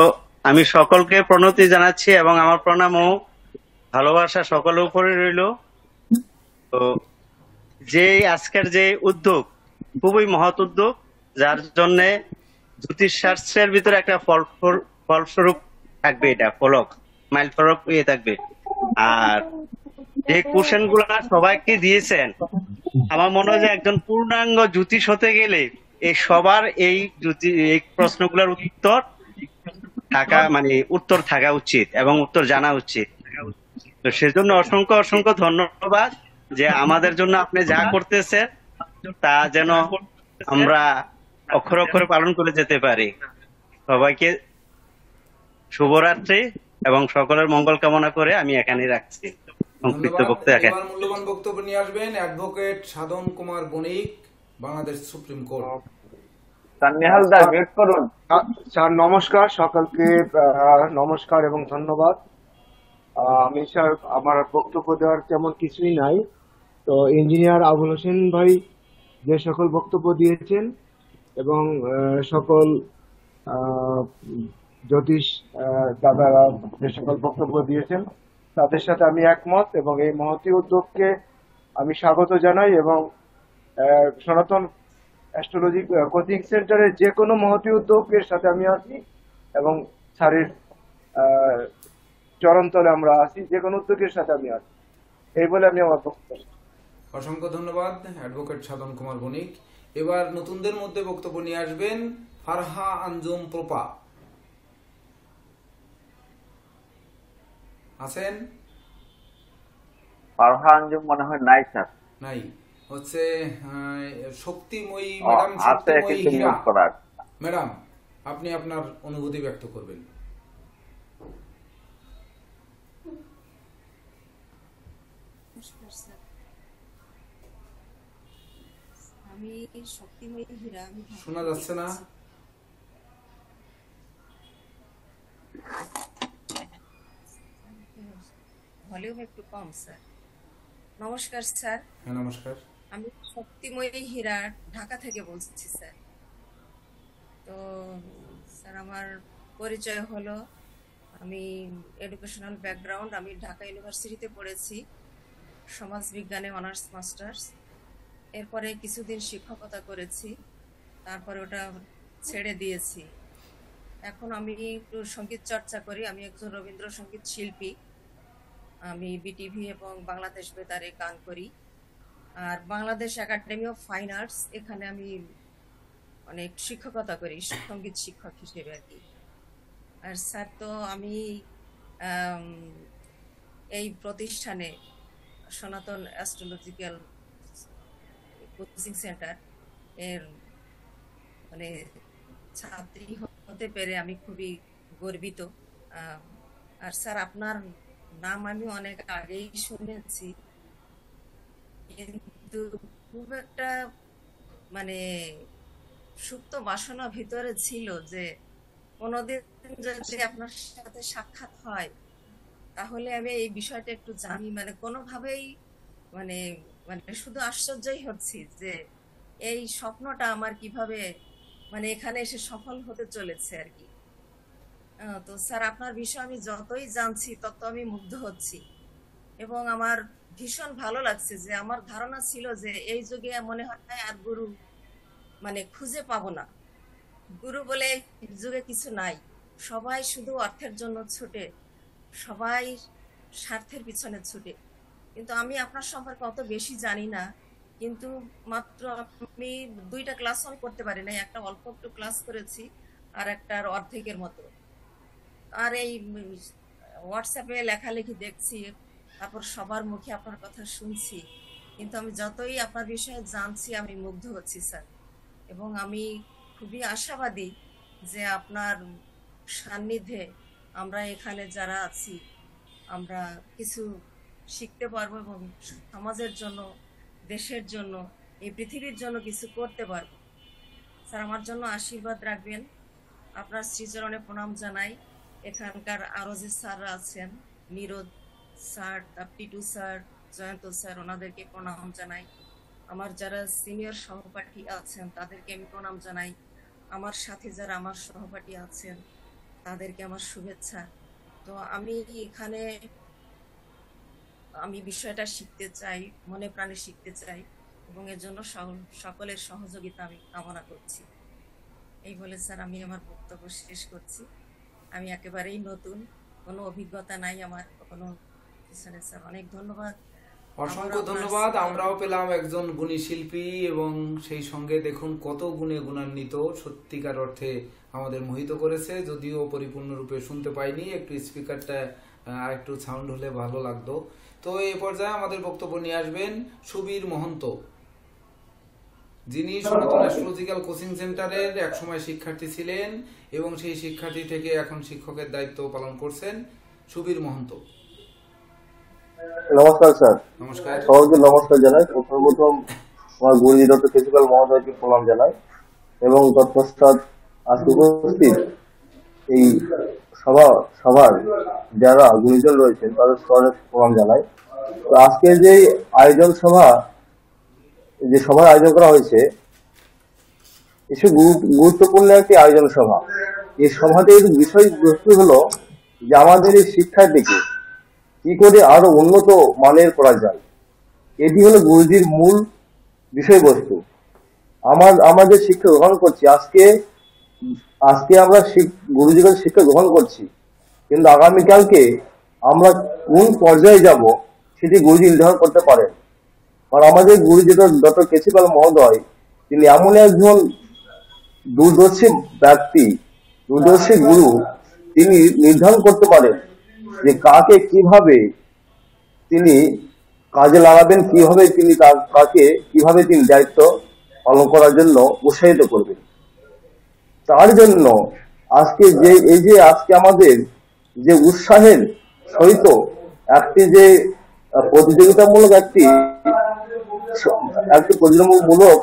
আমি সকলকে প্রণতি জানাচ্ছি এবং আমার প্রণাম ও ভালোবাসা সকলের উপরে রইল। তো যে আজকের যে উদ্যোগ খুবই মহৎ উদ্যোগ, যার জন্য জ্যোতিষশাস্ত্রের ভিতরে একটা ফলস্বরূপ থাকবে, এটা ফলক মাইল ফলক ইয়ে থাকবে। আর যে কোশ্চেন গুলা সবাইকে দিয়েছেন, আমার মনে হয় যে একজন পূর্ণাঙ্গ জ্যোতিষ হতে গেলে এই সবার এই প্রশ্নগুলোর উত্তর থাকা মানে উত্তর থাকা উচিত এবং উত্তর জানা উচিত। তো সেজন্য অসংখ্য অসংখ্য ধন্যবাদ যে আমাদের জন্য আপনি যা করতেছেন তা যেন আমরা অক্ষরে অক্ষরে পালন করে যেতে পারি। সবাইকে শুভরাত্রি এবং সকলের মঙ্গল কামনা করে আমি এখানেই রাখছি সংক্ষিপ্ত বক্তব্য। এবার মূল্যবান বক্তব্য নিয়ে আসবেন অ্যাডভোকেট সাধন কুমার বণিক, বাংলাদেশ সুপ্রিম কোর্ট। স্যার নমস্কার, সকলকে নমস্কার এবং ধন্যবাদ। আমি স্যার আমার বক্তব্য দেওয়ার তেমন কিছুই নাই। তো ইঞ্জিনিয়ার আবুল হোসেন ভাই যে সকল বক্তব্য দিয়েছেন এবং সকল জ্যোতিষ দাদারা যে সকল বক্তব্য দিয়েছেন তাদের সাথে আমি একমত এবং এই মহতী উদ্যোগকে আমি স্বাগত জানাই এবং সনাতন অ্যাস্ট্রোলজি কোচিং সেন্টারের যে কোনো মহতী উদ্যোগের সাথে আমি আছি এবং স্যারের চরণতলে আমরা আছি, যে কোনো উদ্যোগের সাথে আমি আছি, এই বলে আমি আমার বক্তব্য। অসংখ্য ধন্যবাদ অ্যাডভোকেট সাধন কুমার বণিক। এবার নতুনদের মধ্যে বক্তব্য নিয়ে আসবেন ফারহা আঞ্জুম প্রপা। আছেন? ফারহা আঞ্জুম মনে হয় নাই স্যার। নাই, হচ্ছে শক্তিময়ী ম্যাডাম। শক্তিময়ী হীরা ম্যাডাম, আপনি আপনার অনুভূতি ব্যক্ত করবেন। আমি শক্তিময়ী হীরা। শোনা যাচ্ছে না? ভলিউম একটু কম স্যার। নমস্কার স্যার। হ্যাঁ নমস্কার। আমি শক্তিময়ী হীরা ঢাকা থেকে বলছি স্যার। তো স্যার আমার পরিচয় হলো, আমি এডুকেশনাল ব্যাকগ্রাউন্ড, আমি ঢাকা ইউনিভার্সিটিতে পড়েছি সমাজ বিজ্ঞানে অনার্স মাস্টার্স। এরপরে কিছুদিন শিক্ষকতা করেছি, তারপরে ওটা ছেড়ে দিয়েছি। এখন আমি একটু সঙ্গীত চর্চা করি। আমি একজন রবীন্দ্রসঙ্গীত শিল্পী। আমি বিটিভি এবং বাংলাদেশ বেতারে গান করি। আর Bangladesh academy of fine arts, এখানে আমি অনেক শিক্ষকতা করি, সঙ্গীত শিক্ষক হিসেবে আর কি। আর স্যার, তো আমি এই প্রতিষ্ঠানে সনাতন অ্যাস্ট্রোলজিক্যাল কোচিং সেন্টার এর মানে ছাত্রী হতে পেরে আমি খুবই গর্বিত। আর স্যার, আপনার নাম আমি অনেক আগেই শুনেছি, কিন্তু খুব একটা মানে সুপ্ত বাসনা ভিতরে ছিল যে কোনোদিন যদি আপনার সাথে সাক্ষাৎ হয় তাহলে আমি এই বিষয়টা একটু জানি। মানে কোনোভাবেই মানে মানে শুধু আশ্চর্যই হচ্ছি যে এই স্বপ্নটা আমার কিভাবে মানে এখানে এসে সফল হতে চলেছে আর কি। তো স্যার, আপনার বিষয়ে আমি যতই জানছি তত আমি মুগ্ধ হচ্ছি এবং আমার ভীষণ ভালো লাগছে যে আমার ধারণা ছিল যে এই যুগে মনে হয় আর গুরু মানে খুঁজে পাবো না। গুরু বলে যুগে কিছু নাই, সবাই শুধু অর্থের জন্য ছুটে, সবাই স্বার্থের পিছনে ছুটে। কিন্তু আমি আপনার সম্পর্কে অত বেশি জানি না, কিন্তু মাত্র আমি 2টা ক্লাস আমি করতে পারি না, একটা অল্প একটু ক্লাস করেছি আর একটা অর্ধেকের মতো। আর এই হোয়াটসঅ্যাপে লেখালেখি দেখছি, তারপর সবার মুখে আপনার কথা শুনছি, কিন্তু আমি যতই আপনার বিষয়ে জানছি আমি মুগ্ধ হচ্ছি স্যার। এবং আমি খুবই আশাবাদী যে আপনার সান্নিধ্যে আমরা এখানে যারা আছি আমরা কিছু শিখতে পারবো এবং সমাজের জন্য, দেশের জন্য, এই পৃথিবীর জন্য কিছু করতে পারবো। স্যার আমার জন্য আশীর্বাদ রাখবেন। আপনার শ্রীচরণে প্রণাম জানাই। এখানকার আরো যে স্যাররা আছেন, Nirad sir, Titu sir, Jayanta sir, ওনাদেরকে প্রণাম জানাই। আমার যারা সিনিয়র সহপাঠী আছেন তাদেরকে আমি প্রণাম জানাই। আমার সাথে যারা আমার সহপাঠী আছেন তাদেরকে আমার শুভেচ্ছা। তো আমি এখানে বিষয়টা শিখতে চাই, মনে প্রাণে শিখতে চাই এবং এর জন্য সকলের সহযোগিতা আমি কামনা করছি। এই বলে স্যার আমি আমার বক্তব্য শেষ করছি। আমি একেবারেই নতুন, কোনো অভিজ্ঞতা নাই আমার কোনো পিছনে। স্যার অনেক ধন্যবাদ, অসংখ্য ধন্যবাদ। আমরাও পেলাম একজন গুণী শিল্পী এবং সেই সঙ্গে দেখুন কত গুণে গুণান্বিত, সত্যিকার অর্থে আমাদের মোহিত করেছে। যদিও পরিপূর্ণরূপে শুনতে পাইনি, একটু স্পিকারটা একটু সাউন্ড হলে ভালো লাগতো। তো এই পর্যায়ে আমাদের বক্তব্য নিয়ে আসবেন সুবীর মহন্ত, যিনি সনাতন অ্যাস্ট্রোলজিক্যাল কোচিং সেন্টারের একসময় শিক্ষার্থী ছিলেন এবং সেই শিক্ষার্থী থেকে এখন শিক্ষকের দায়িত্ব পালন করছেন। সুবীর মহন্ত, নমস্কার স্যার। নমস্কার। সবাইকে নমস্কার জানাই। প্রথম আমার গুরুজি ডক্টর কেশিকাল মহোদয়কে প্রণাম জানাই এবং তৎপশ্চাৎ আজকে উপস্থিত এই সভার যারা গুরুজন রয়েছেন তাদের স্তরে প্রণাম জানাই। তো আজকে যে সভার আয়োজন করা হয়েছে, এসব গুরুত্বপূর্ণ একটি আয়োজন সভা। এই সভাটির বিষয়বস্তু হলো যে আমাদের এই শিক্ষাটিকে কি করে আরো উন্নত মানের করা যায়, এটি হলো গুরুজির মূল বিষয়বস্তু। আমরা যে শিক্ষা গ্রহণ করছি আজকে আমরা গুরুজির কাছে শিক্ষা গ্রহণ করছি, কিন্তু আগামীকালকে আমরা কোন পর্যায়ে যাব সেটি গুরুজি নির্ধারণ করতে পারেন। আর আমাদের গুরুজি ডক্টর কেশিপাল মহোদয়, তিনি এমন একজন দূরদর্শী ব্যক্তি, দূরদর্শী গুরু, তিনি নির্ধারণ করতে পারেন যে কাকে কিভাবে তিনি কাজে লাগাবেন, কিভাবে তিনি দায়িত্ব পালন করার জন্য উৎসাহিত করবেন। তার জন্য আজকে আজকে আমাদের যে উৎসাহের সহিত একটি যে প্রতিযোগিতামূলক একটি প্রতিযোগিতামূলক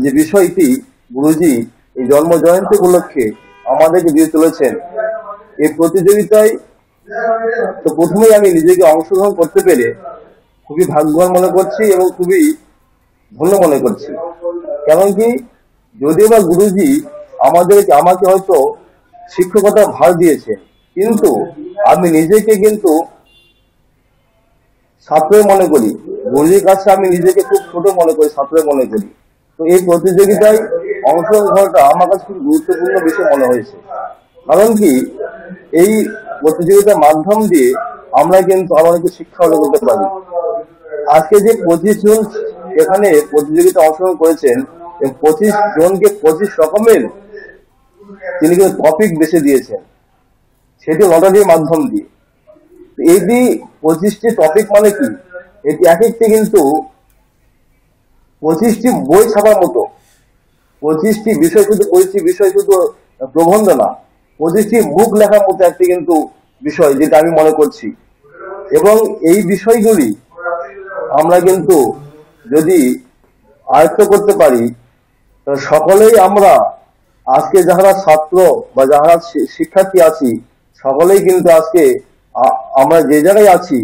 যে বিষয়টি গুরুজি এই জন্ম জয়ন্তী উপলক্ষে আমাদেরকে দিয়ে চলেছেন, এই প্রতিযোগিতায় তো প্রথমেই আমি নিজেকে অংশগ্রহণ করতে পেরে খুবই ভাগ্যবান মনে করছি এবং খুবই ধন্য মনে করছি। কারণ কি, যদিও বা গুরুজি আমাকে হয়তো শিক্ষকতার ভার দিয়েছেন, কিন্তু আমি নিজেকে কিন্তু ছাত্রই মনে করি। গুরুজির কাছে আমি নিজেকে খুব ছোট মনে করি, ছাত্রই মনে করি। তো এই প্রতিযোগিতায় অংশগ্রহণ করাটা আমার কাছে খুব গুরুত্বপূর্ণ বিষয় মনে হয়েছে। কারণ কি, এই প্রতিযোগিতার মাধ্যম দিয়ে আমরা কিন্তু আরো অনেক শিক্ষা অর্জন করতে পারি। আজকে যে 25 জন এখানে প্রতিযোগিতা অংশগ্রহণ করেছেন, 25 জনকে 25 রকমের তিনি কিন্তু টপিক বেছে দিয়েছেন, সেটি লটারির মাধ্যম দিয়ে। এটি 25টি টপিক মানে কি, এটি এক একটি কিন্তু 25টি বই ছাপার মতো। 25টি বিষয় শুধু প্রবন্ধ না, 25টি বুক লেখার মতো একটি কিন্তু বিষয়, যেটা আমি মনে করছি। এবং এই বিষয়গুলি আমরা কিন্তু যদি আয়ত্ত করতে পারি, সকলেই আমরা আজকে যারা ছাত্র বা যারা শিক্ষার্থী আছি, সকলেই কিন্তু আজকে আমরা যে জায়গায় আছি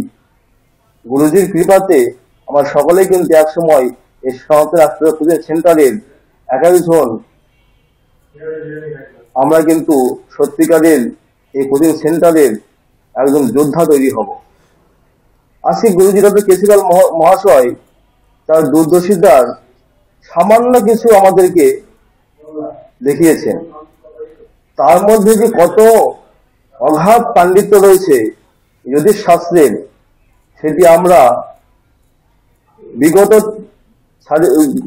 গুরুজির কৃপাতে আমরা সকলেই কিন্তু একসময় এই সনাতন অ্যাস্ট্রো কোচিং সেন্টারের একজন আমরা কিন্তু সত্যিকারের এই কোচিং সেন্টারের একজন যোদ্ধা তৈরি হব। আজকে গুরুজি ডক্টর কেশিকাল মহাশয় তার দূরদর্শিতার সামান্য কিছু আমাদেরকে দেখিয়েছেন। তার মধ্যে যে কত অগাধ পাণ্ডিত্য রয়েছে জ্যোতিষ শাস্ত্রের, সেটি আমরা বিগত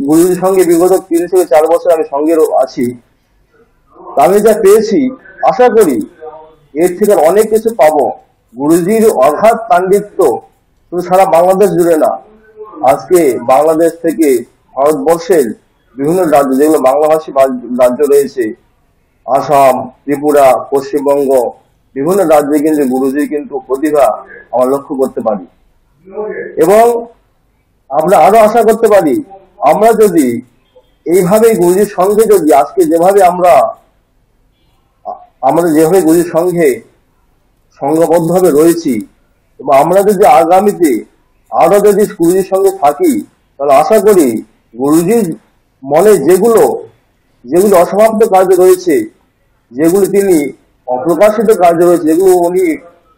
গুরুজির সঙ্গে বিগত 3 থেকে 4 বছর আমি সঙ্গে আছি। আমি যা পেয়েছি, আশা করি এর থেকে অনেক কিছু পাবো। গুরুজির অগাধ পাণ্ডিত্য শুধু সারা বাংলাদেশ জুড়ে না, আজকে বাংলাদেশ থেকে ভারতবর্ষের বিভিন্ন রাজ্য যেগুলো বাংলাভাষী রাজ্য রয়েছে, আসাম, ত্রিপুরা, পশ্চিমবঙ্গ, বিভিন্ন রাজ্যে কিন্তু গুরুজির কিন্তু প্রতিভা আমরা লক্ষ্য করতে পারি। এবং আমরা আরো আশা করতে পারি, আমরা যদি এইভাবে গুরুজির সঙ্গে যদি আজকে যেভাবে আমরা যেভাবে গুরুজির সঙ্গে সংঘবদ্ধভাবে রয়েছি, এবং আমরা যদি আগামীতে আরো যদি গুরুজির সঙ্গে থাকি, তাহলে আশা করি গুরুজির মনে যেগুলো অসমাপ্ত কাজ রয়েছে, যেগুলো তিনি অপ্রকাশিত কাজ রয়েছে, যেগুলো উনি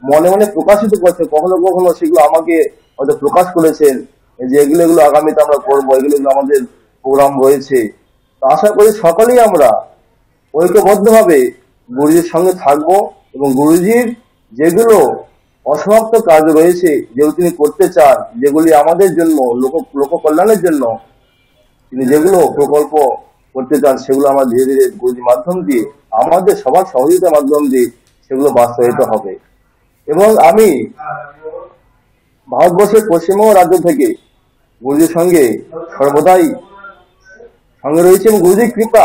মনে মনে প্রকাশিত করছেন, কখনো কখনো সেগুলো আমাকে হয়তো প্রকাশ করেছেন যে এগুলো আগামীতে আমরা করবো, এগুলো আমাদের প্রোগ্রাম রয়েছে। তো আশা করি সকলেই আমরা ঐক্যবদ্ধভাবে গুরুজির সঙ্গে থাকবো এবং গুরুজির যেগুলো অসমাপ্ত কাজ রয়েছে, যেগুলো তিনি করতে চান, যেগুলি আমাদের জন্য লোক কল্যাণের জন্য তিনি যেগুলো প্রকল্প করতে চান, সেগুলো আমরা ধীরে ধীরে গুরুজির মাধ্যম দিয়ে, আমাদের সবার সহযোগিতার মাধ্যম দিয়ে সেগুলো বাস্তবায়িত হবে। এবং আমি ভারতবর্ষের পশ্চিমবঙ্গ রাজ্য থেকে গুরুজির সঙ্গে সর্বদাই সঙ্গে রয়েছে এবং গুরুজির কৃপা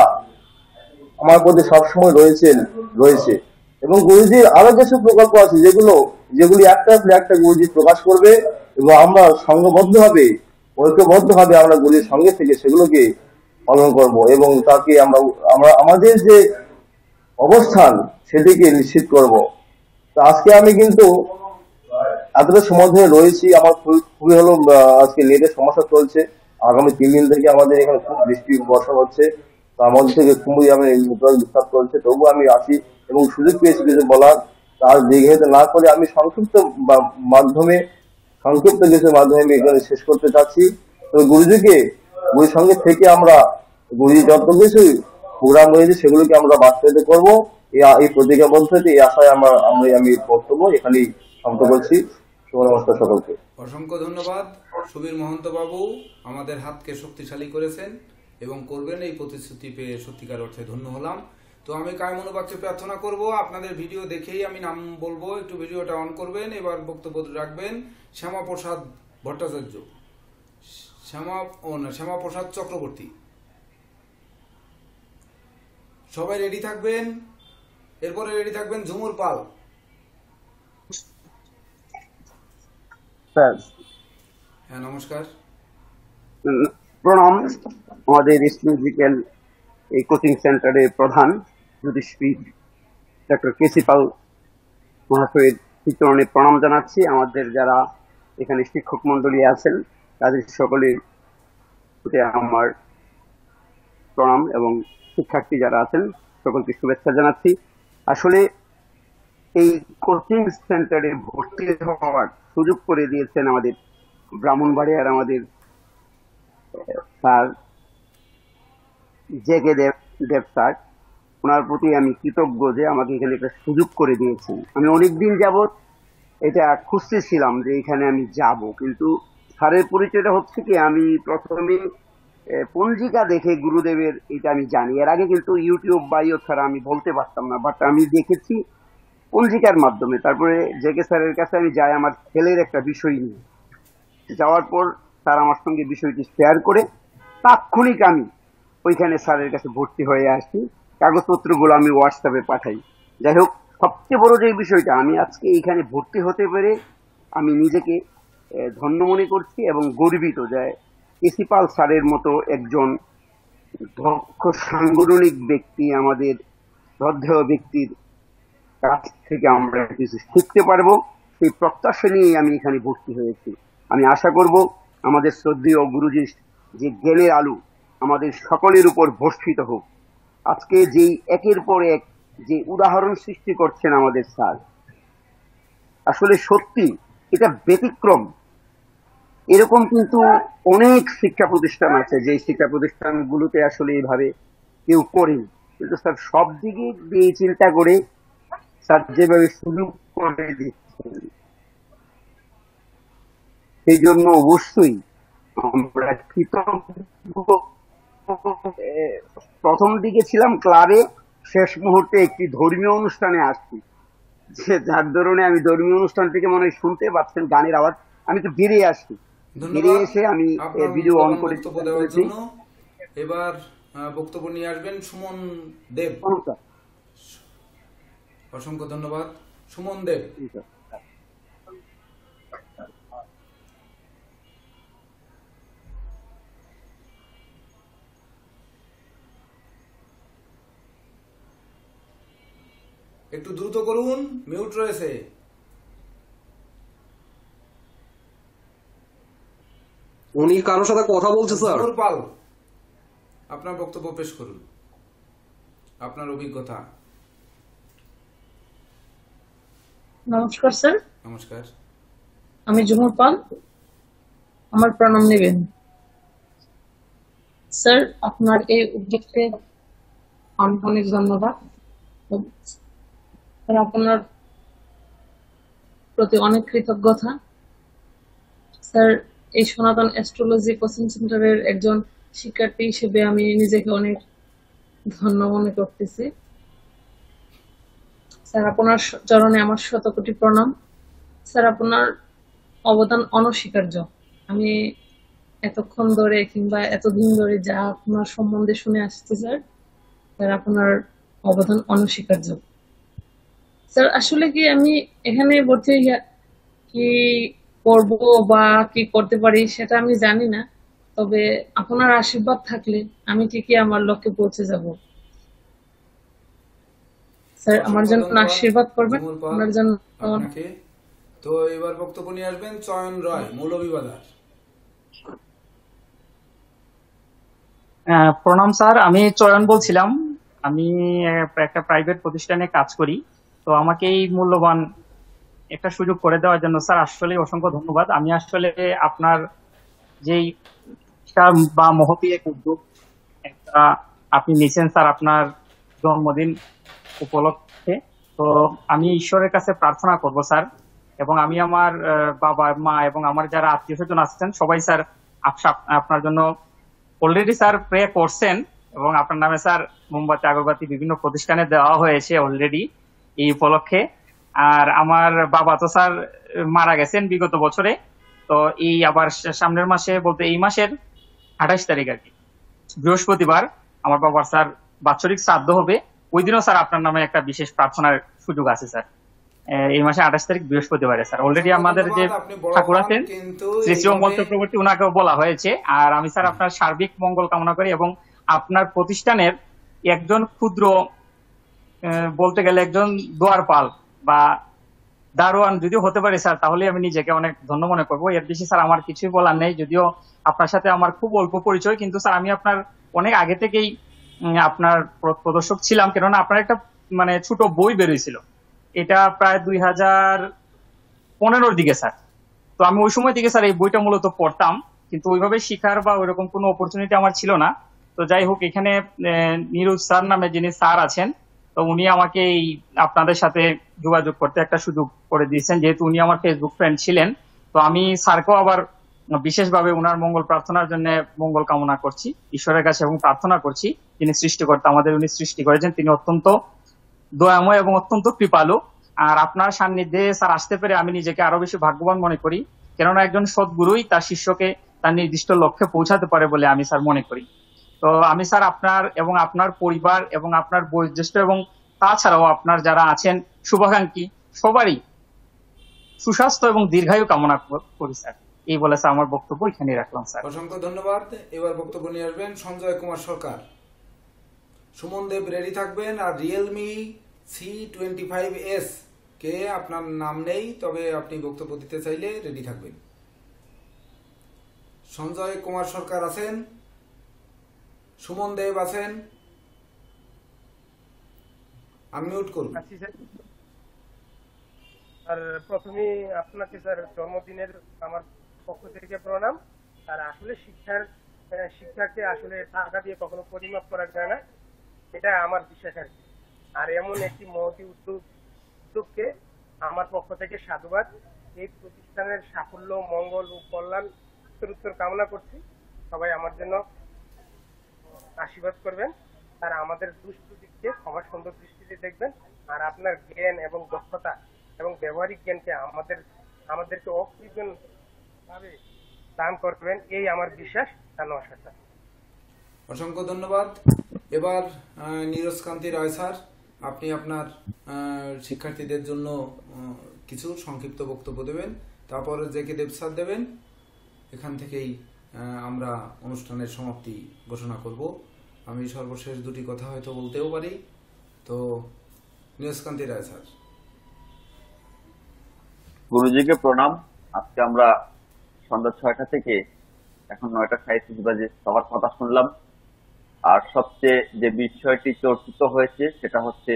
আমার প্রতি সবসময় রয়েছে। এবং গুরুজির আরো যেসব প্রকল্প আছে যেগুলি একটা পর একটা গুরুজি প্রকাশ করবে, এবং আমরা সংঘবদ্ধভাবে ঐক্যবদ্ধভাবে আমরা গুরুজির সঙ্গে থেকে সেগুলোকে পালন করব এবং তাকে আমরা আমাদের যে অবস্থান সেটিকে নিশ্চিত করব। তো আজকে আমি কিন্তু এতটা সময় ধরে রয়েছি, আমার খুবই হলো আজকে নেটের সমস্যা চলছে। আগামী 3 দিন থেকে আমাদের এখানে খুব বৃষ্টি বর্ষা হচ্ছে, তার মধ্যে থেকে খুবই আমি নেটওয়ার্ক ডিস্টার্ব করছে, তবু আমি আসি এবং সুযোগ পেয়েছি কিছু বলার। তার দীর্ঘায়িত না করে আমি সংক্ষিপ্ত কিছুর মাধ্যমে আমি এখানে শেষ করতে চাচ্ছি। তো গুরুজির সঙ্গে থেকে আমরা গুরুজি যত কিছু প্রোগ্রাম রয়েছে সেগুলোকে আমরা বাস্তবায়িত করবো, এই প্রতিজ্ঞাবদ্ধতে, এই আশায় আমি বক্তব্য এখানেই সমাপ্ত করছি। শুভ নমস্কার সকলকে। অসংখ্য ধন্যবাদ সুবীর মহন্ত বাবু, আমাদের হাতকে শক্তিশালী করেছেন এবং করবেন, এই প্রতিশ্রুতি পেয়ে সত্যিকার অর্থে ধন্য হলাম। তো আমি কায়মনোবাক্যে প্রার্থনা করব, আপনাদের ভিডিও দেখেই আমি নাম বলবো, একটু ভিডিওটা অন করবেন। এবার বক্তব্য রাখবেন শ্যামাপ্রসাদ ভট্টাচার্য, শ্যামাপ্রসাদ চক্রবর্তী। সবাই রেডি থাকবেন। এরপরে রেডি থাকবেন ঝুমুর পাল। স্যার হ্যাঁ, নমস্কার, প্রণাম। আমাদের ইস্ট মিউজিক্যাল এই কোচিং সেন্টারের প্রধান জ্যোতিষবিদ ডক্টর কেসি পাল মহাশয়ের চিত্রণে প্রণাম জানাচ্ছি। আমাদের যারা এখানে শিক্ষক মন্ডলী আছেন তাদের সকলের প্রতি আমার প্রণাম এবং শিক্ষার্থী যারা আছেন সকলকে শুভেচ্ছা জানাচ্ছি। আসলে এই কোচিং সেন্টারে ভর্তি হওয়ার সুযোগ করে দিয়েছেন আমাদের ব্রাহ্মণবাড়িয়ার আমাদের স্যার জেকে দেব স্যার। ওনার প্রতি আমি কৃতজ্ঞ যে আমাকে এখানে একটা সুযোগ করে দিয়েছেন। আমি অনেকদিন যাবৎ এটা খুঁজতেছিলাম যে এখানে আমি যাব, কিন্তু স্যারের পরিচয়টা হচ্ছে কি, আমি প্রথমে পঞ্জিকা দেখে গুরুদেবের এটা আমি জানি। এর আগে কিন্তু ইউটিউব বা ছাড়া আমি বলতে পারতাম না, বাট আমি দেখেছি পঞ্জিকার মাধ্যমে। তারপরে জেকে স্যারের কাছে আমি যাই আমার ছেলের একটা বিষয় নিয়ে। যাওয়ার পর স্যার আমার সঙ্গে বিষয়টি শেয়ার করে তাৎক্ষণিক আমি ওইখানে স্যারের কাছে ভর্তি হয়ে আসি, কাগজপত্রগুলো আমি হোয়াটসঅ্যাপে পাঠাই। যাই হোক, সবচেয়ে বড় যে বিষয়টা, আমি আজকে এইখানে ভর্তি হতে পেরে আমি নিজেকে ধন্য মনে করছি এবং গর্বিত যে কেসি পাল স্যারের মতো একজন দক্ষ সাংগঠনিক ব্যক্তি, আমাদের শ্রদ্ধেয় ব্যক্তির কাছ থেকে আমরা কিছু শিখতে পারবো, সেই প্রত্যাশা নিয়ে আমি এখানে ভর্তি হয়েছি। আমি আশা করব আমাদের শ্রদ্ধেয় গুরুজির যে জ্ঞানের আলো আমাদের সকলের উপর বর্ষিত হোক। আজকে যেই একের পর এক যে উদাহরণ সৃষ্টি করছেন আমাদের স্যার, আসলে সত্যি এটা ব্যতিক্রম। এরকম কিন্তু অনেক শিক্ষা প্রতিষ্ঠান আছে যে শিক্ষা প্রতিষ্ঠানগুলোতে আসলে এইভাবে কেউ করেন, কিন্তু স্যার সব দিকে দিয়ে চিন্তা করে স্যার যেভাবে সুযোগ করে দিচ্ছেন, সেই জন্য অবশ্যই আমরা কৃতজ্ঞ। প্রথম দিকে ছিলাম ক্লাবে, শেষ মুহূর্তে একটি ধর্মীয় অনুষ্ঠানে আসছি, যে যার ধরনে আমি ধর্মীয় অনুষ্ঠান থেকে মনে হয় শুনতে পাচ্ছেন গানের আওয়াজ। আমি তো বেরিয়ে আসছি, বেরিয়ে এসে আমি ভিডিও অন করে এবার বক্তব্য নিয়ে আসবেন সুমন দেব। অসংখ্য ধন্যবাদ সুমন দেব। একটু দ্রুত করুন, মিউট রয়েছে। উনি কারোর সাথে কথা বলছে স্যার। জুমুর পাল, আপনার বক্তব্য পেশ করুন, আপনার অভিজ্ঞতা। নমস্কার স্যার। নমস্কার। আমি জুমুর পাল, আমার প্রণাম নেবেন। স্যার আপনার এই উদ্যোগকে অনেক অনেক ধন্যবাদ। স্যার আপনার প্রতি অনেক কৃতজ্ঞতা। স্যার এই সনাতন অ্যাস্ট্রোলজি কোচিং সেন্টারের একজন শিক্ষার্থী হিসেবে আমি নিজেকে অনেক ধন্য মনে করতেছি। স্যার আপনার চরণে আমার শতকোটি প্রণাম। স্যার আপনার অবদান অনস্বীকার্য। আমি এতক্ষণ ধরে কিংবা এতদিন ধরে যা আপনার সম্বন্ধে শুনে আসছি স্যার, স্যার আপনার অবদান অনস্বীকার্য। স্যার আসলে কি আমি এখানে ভর্তি হইয়া কি করব বা কি করতে পারি সেটা আমি জানি না, তবে আপনার আশীর্বাদ থাকলে আমি ঠিকই আমার লক্ষ্যে পৌঁছে যাব। স্যার আমার জন্য আশীর্বাদ করবেন, আপনার জন্য। তো এবার বক্তব্য নিয়ে আসবেন চয়ন রয়, মৌলভীবাজার। প্রণাম স্যার, আমি চয়ন বলছিলাম। আমি একটা প্রাইভেট প্রতিষ্ঠানে কাজ করি। তো আমাকে এই মূল্যবান একটা সুযোগ করে দেওয়ার জন্য স্যার আসলে অসংখ্য ধন্যবাদ। আমি আসলে আপনার যেই বা মহতি এক উদ্যোগ একটা আপনি নিছেন স্যার আপনার জন্মদিন উপলক্ষে, তো আমি ঈশ্বরের কাছে প্রার্থনা করব স্যার, এবং আমি আমার বাবা মা এবং আমার যারা আত্মীয় স্বজন আছেন সবাই স্যার আপনার জন্য অলরেডি স্যার প্রে করছেন, এবং আপনার নামে স্যার মোমবাতি আগরবাতি বিভিন্ন প্রতিষ্ঠানে দেওয়া হয়েছে অলরেডি এই উপলক্ষে। আর আমার বাবা তো স্যার মারা গেছেন বিগত বছরে, তো এই আবার সামনের মাসে বলতে এই মাসের 28 তারিখ আর কি বৃহস্পতিবার আমার বাবার স্যার বাৎসরিক শ্রাদ্ধ হবে। ওই দিনও স্যার আপনার নামে একটা বিশেষ প্রার্থনার সুযোগ আছে স্যার, এই মাসে 28 তারিখ বৃহস্পতিবারে স্যার। অলরেডি আমাদের যে ঠাকুর আছেন শ্রী শ্রী অমল চক্রবর্তী, ওনাকেও বলা হয়েছে। আর আমি স্যার আপনার সার্বিক মঙ্গল কামনা করি, এবং আপনার প্রতিষ্ঠানের একজন ক্ষুদ্র বলতে গেলে একজন দোয়ারপাল বা দারোয়ান যদি হতে পারে স্যার, তাহলে আমি নিজেকে অনেক ধন্য মনে করবো। এর বেশি স্যার আমার কিছুই বলার নেই, যদিও আপনার সাথে আমার খুব অল্প পরিচয়, কিন্তু স্যার আমি আপনার অনেক আগে থেকেই আপনার প্রদর্শক ছিলাম, কেননা আপনার একটা মানে ছোট বই বেরোয়ছিল, এটা প্রায় 2015 দিকে স্যার। তো আমি ওই সময় থেকে স্যার এই বইটা মূলত পড়তাম, কিন্তু ওইভাবে শিখার বা ওইরকম কোনো অপরচুনিটি আমার ছিল না। তো যাই হোক, এখানে নিরুজ স্যার নামে যিনি স্যার আছেন, তো উনি আমাকে এই আপনাদের সাথে যোগাযোগ করতে একটা সুযোগ করে দিয়েছেন, যেহেতু উনি আমার ফেসবুক ফ্রেন্ড ছিলেন। তো আমি স্যারকেও আবার বিশেষভাবে উনার মঙ্গল প্রার্থনার জন্য মঙ্গল কামনা করছি ঈশ্বরের কাছে, এবং প্রার্থনা করছি যিনি সৃষ্টিকর্তা আমাদের, উনি সৃষ্টি করেছেন, তিনি অত্যন্ত দয়াময় এবং অত্যন্ত কৃপালু। আর আপনার সান্নিধ্যে স্যার আসতে পেরে আমি নিজেকে আরো বেশি ভাগ্যবান মনে করি, কেননা একজন সদ্গুরুই তার শিষ্যকে তার নির্দিষ্ট লক্ষ্যে পৌঁছাতে পারে বলে আমি স্যার মনে করি। তো আমি স্যার আপনার এবং আপনার পরিবার এবং আপনার বয়োজ্যেষ্ঠ এবং তাছাড়াও আপনার যারা আছেন শুভাকাঙ্ক্ষী সবারই সুস্বাস্থ্য এবং দীর্ঘায়ু কামনা করি স্যার। এই বলে স্যার আমার বক্তব্য এখানে রাখলাম স্যার। অসংখ্য ধন্যবাদ। এবার বক্তব্য নিয়ে আসবেন সঞ্জয় কুমার সরকার। সুমন দেব রেডি থাকবেন। আর রিয়েলমি C25s কে আপনার নাম নেই, তবে আপনি বক্তব্য দিতে চাইলে রেডি থাকবেন। সঞ্জয় কুমার সরকার আছেন, সুমন দেব আছেন, আনমিউট করুন। আর প্রথমে আপনাকে স্যার জন্মদিনের আমার পক্ষ থেকে প্রণাম। আর আসলে শিক্ষাকে আসলে টাকা দিয়ে কখনো পরিমাপ করা যায় না, এটা আমার বিশ্বাস আর কি। আর এমন একটি মহতি উদ্যোগকে আমার পক্ষ থেকে সাধুবাদ। এই প্রতিষ্ঠানের সাফল্য, মঙ্গল ও কল্যাণ উত্তর কামনা করছি। সবাই আমার জন্য আশীর্বাদ করবেন, আর আমাদের দুষ্ট দিককে ক্ষমা সুন্দর দৃষ্টিতে দেখবেন। আর আপনার জ্ঞান এবং দক্ষতা এবং ব্যবহারিক জ্ঞানকে আমাদেরকে অকৃত্রিম ভাবে দান করবেন, এই আমার বিশ্বাস। ধন্যবাদ স্যার। অসংখ্য ধন্যবাদ। এবার নীরজ কান্তি রায় স্যার, আপনি আপনার শিক্ষার্থীদের জন্য কিছু সংক্ষিপ্ত বক্তব্য দেবেন, তারপরে জেকে দেব স্যার দেবেন। এখান থেকেই আমরা অনুষ্ঠানের সমাপ্তি ঘোষণা করব। আমি সর্বশেষ দুটি কথা হয়তো বলতেও পারি। তো নীরজ কান্তি রায় স্যার। গুরুজিকে প্রণাম। আজকে আমরা সন্ধ্যা 6টা থেকে এখন 9:37 বাজে সবার কথা শুনলাম। আর সবচেয়ে যে বিষয়টি চর্চিত হয়েছে সেটা হচ্ছে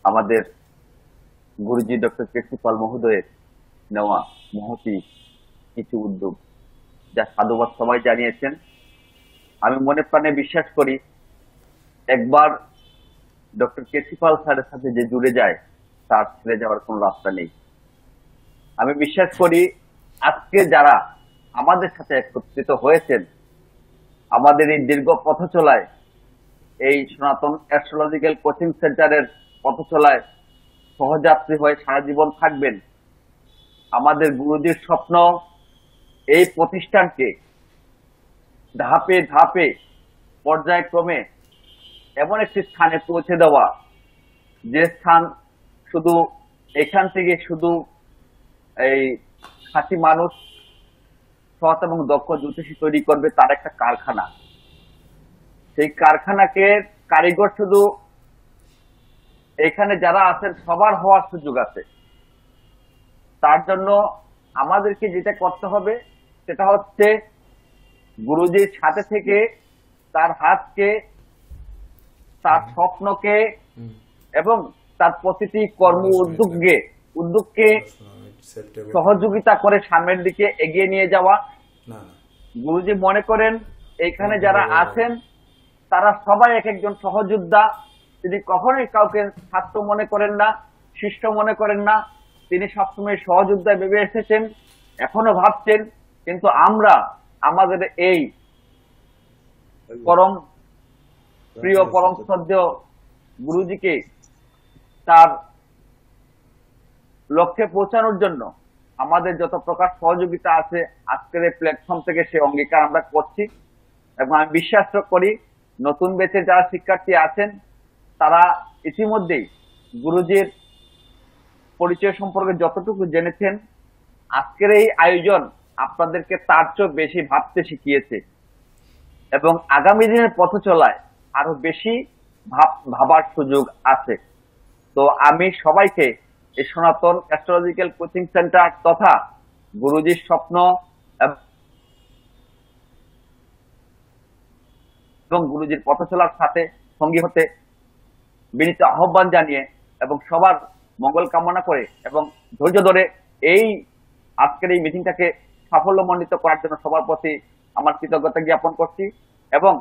আমাদের গুরুজি ডক্টর কেসি পাল মহোদয়ের নেওয়া মহতি কিছু উদ্যোগ, যা সাধুবাদ সবাই জানিয়েছেন। আমি মনে প্রাণে বিশ্বাস করি একবার ডক্টর কেসি পাল স্যারের সাথে যে জুড়ে যায় তার ছেড়ে যাওয়ার কোনো রাস্তা নেই। আমি বিশ্বাস করি আজকে যারা আমাদের সাথে একত্রিত হয়েছেন, আমাদের এই দীর্ঘ পথ চলায়, এই সনাতন অ্যাস্ট্রোলজিক্যাল কোচিং সেন্টারের পথ চলায় সহযাত্রী হয়ে সারা জীবন থাকবেন। আমাদের গুরুজির স্বপ্ন এই প্রতিষ্ঠানকে ধাপে ধাপে পর্যায়ক্রমে এমন একটি স্থানে পৌঁছে দেওয়া, যে স্থান শুধু এখান থেকে শুধু এই খাঁটি মানুষ, সৎ এবং দক্ষ জ্যোতিষী তৈরি করবে তার একটা কারখানা। সেই কারখানাকে কারিগর শুধু এখানে যারা আছেন সবার হওয়ার সুযোগ আছে। তার জন্য আমাদেরকে যেটা করতে হবে সেটা হচ্ছে গুরুজির সাথে থেকে তার হাতকে, তার স্বপ্নকে এবং তার প্রতিটি কর্ম উদ্যোগকে সহযোগিতা করে সামনের দিকে এগিয়ে নিয়ে যাওয়া। গুরুজি মনে করেন এখানে যারা আছেন তারা সবাই এক একজন সহযোদ্ধা। তিনি কখনোই কাউকে ছাত্র মনে করেন না, শিষ্য মনে করেন না। তিনি সবসময় সহযোদ্ধা ভেবে এসেছেন, এখনো ভাবছেন। কিন্তু আমরা আমাদের এই পরম প্রিয় পরম শ্রদ্ধেয় গুরুজিকে তার লক্ষ্যে পৌঁছানোর জন্য আমাদের যত প্রকার সহযোগিতা আছে আজকের এই প্ল্যাটফর্ম থেকে সে অঙ্গীকার আমরা করছি। এবং আমি বিশ্বাস করি নতুন ব্যাচের যারা শিক্ষার্থী আছেন তারা ইতিমধ্যেই গুরুজির পরিচয় সম্পর্কে যতটুকু জেনেছেন, আজকের এই আয়োজন আপনাদেরকে তার চেয়ে বেশি ভাবতে শিখিয়েছে এবং আগামী দিনের পথ চলায় আরো বেশি ভাবার সুযোগ আছে। তো আমি সবাইকে এই সনাতন অ্যাস্ট্রোলজিক্যাল কোচিং সেন্টার তথা গুরুজির স্বপ্ন এবং গুরুজির পথ চলার সাথে সঙ্গী হতে বিনীত আহ্বান জানিয়ে এবং সবার মঙ্গল কামনা করে এবং ধৈর্য ধরে এই আজকের এই মিটিংটাকে সাফল্যমণ্ডিত করার জন্য সবার প্রতি আমার কৃতজ্ঞতা জ্ঞাপন করছি। এবং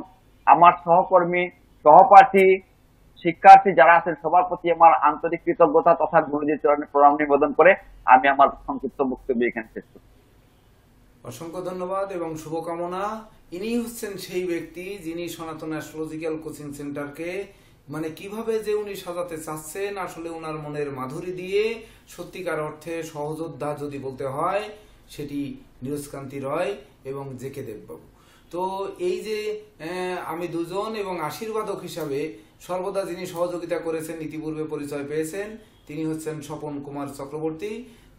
আমার সহকর্মী, সহপাঠী, শিক্ষার্থী যারা আছেন সবার প্রতি আমার আন্তরিক কৃতজ্ঞতা তথা গুরুজির চরণে প্রণাম নিবেদন করে আমি আমার সংক্ষিপ্ত বক্তব্য এখানে শেষ করছি। অসংখ্য ধন্যবাদ এবং শুভকামনা। ইনি হচ্ছেন সেই ব্যক্তি যিনি সনাতন অ্যাস্ট্রোলজিক্যাল কোচিং সেন্টারকে মানে কিভাবে যে উনি সাজাতে চাচ্ছেন, আসলে উনার মনের মাধুরী দিয়ে সত্যিকার অর্থে সহযোদ্ধা যদি বলতে হয় সেটি নীরজ কান্তি রয় এবং জেকে দেববাবু। তো এই যে আমি দুজন এবং আশীর্বাদক হিসাবে সর্বদা যিনি সহযোগিতা করেছেন, ইতিপূর্বে পরিচয় পেয়েছেন, তিনি হচ্ছেন স্বপন কুমার চক্রবর্তী,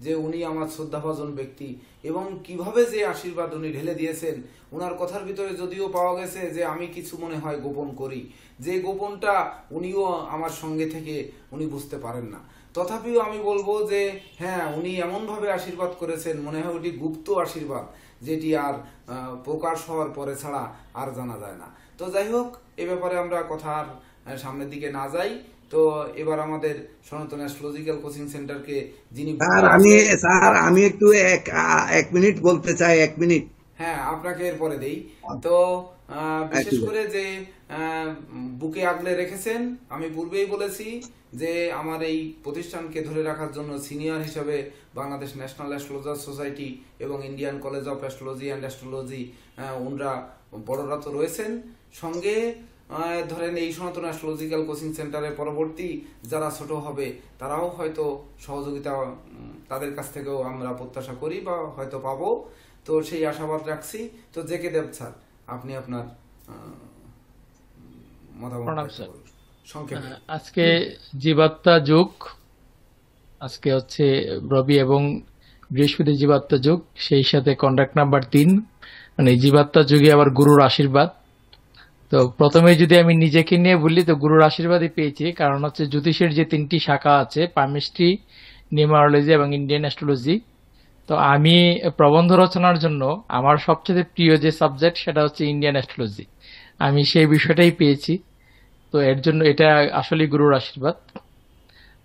যে উনি আমার শ্রদ্ধাভাজন ব্যক্তি এবং কিভাবে যে আশীর্বাদ উনি ঢেলে দিয়েছেন। উনার কথার ভিতরে যদিও পাওয়া গেছে যে আমি কিছু মনে হয় গোপন করি, যে গোপনটা উনিও আমার সঙ্গে থেকে উনি বুঝতে পারেন না, তথাপিও আমি বলবো যে হ্যাঁ, উনি এমনভাবে আশীর্বাদ করেছেন মনে হয় ওটি গুপ্ত আশীর্বাদ, যেটি আর প্রকাশ হওয়ার পরে ছাড়া আর জানা যায় না। তো যাই হোক, এ ব্যাপারে আমরা কথার সামনের দিকে না যাই। তো এবার আমাদের সনাতন অ্যাস্ট্রোলজিক্যাল কোচিং সেন্টারকে যিনি আমি একটু এক মিনিট বলতে চাই। 1 মিনিট। হ্যাঁ, আপনাকে এরপরে দেই। তো বিশেষ করে যে বুকে আগলে রেখেছেন, আমি পূর্বেই বলেছি যে আমার এই প্রতিষ্ঠানকে ধরে রাখার জন্য সিনিয়র হিসেবে বাংলাদেশ ন্যাশনাল অ্যাস্ট্রোলজার সোসাইটি এবং Indian college of astrology and astrology ওনরা বড়রা তো রয়েছেন, সঙ্গে ধরেন এই সনাতন অ্যাস্ট্রোলজিক্যাল কোচিং সেন্টারের পরবর্তী যারা ছোট হবে তারাও হয়তো সহযোগিতা তাদের কাছ থেকেও আমরা প্রত্যাশা করি বা হয়তো পাবো। তো সেই আশাবাদ রাখছি। তো জেকে দেব স্যার, আপনি আপনার মতামত প্রণাম ব্যক্ত স্যার। করুন সংক্ষেপে। আজকে জীবাত্মা যুগ, আজকে হচ্ছে রবি এবং বৃহস্পতি জীবাত্মা যুগ, সেই সাথে কন্ডাক্ট নাম্বার 3, মানে জীবাত্মা যুগে আবার গুরুর আশীর্বাদ। তো প্রথমে যদি আমি নিজেকে নিয়ে বলি, তো গুরুর আশীর্বাদই পেয়েছি, কারণ হচ্ছে জ্যোতিষের যে 3টি শাখা আছে, পামিস্ট্রি, নিউমারোলজি এবং ইন্ডিয়ান অ্যাস্ট্রোলজি। তো আমি প্রবন্ধ রচনার জন্য আমার সবচেয়ে প্রিয় যে সাবজেক্ট সেটা হচ্ছে ইন্ডিয়ান অ্যাস্ট্রোলজি, আমি সেই বিষয়টাই পেয়েছি। তো এর জন্য এটা আসলে গুরুর আশীর্বাদ।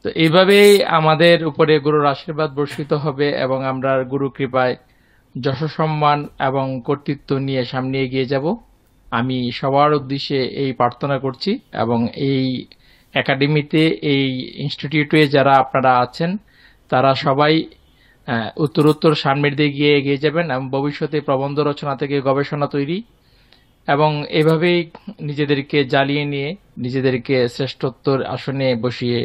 তো এইভাবেই আমাদের উপরে গুরুর আশীর্বাদ বর্ষিত হবে এবং আমরা গুরু কৃপায় যশ সম্মান এবং কর্তৃত্ব নিয়ে সামনে এগিয়ে যাব। আমি সবার উদ্দেশ্যে এই প্রার্থনা করছি এবং এই একাডেমিতে, এই ইনস্টিটিউটে যারা আপনারা আছেন তারা সবাই উত্তরোত্তর সামনের দিকে গিয়ে এগিয়ে যাবেন এবং ভবিষ্যতে প্রবন্ধ রচনা থেকে গবেষণা তৈরি এবং এভাবেই নিজেদেরকে জ্বালিয়ে নিয়ে নিজেদেরকে শ্রেষ্ঠত্বর আসনে বসিয়ে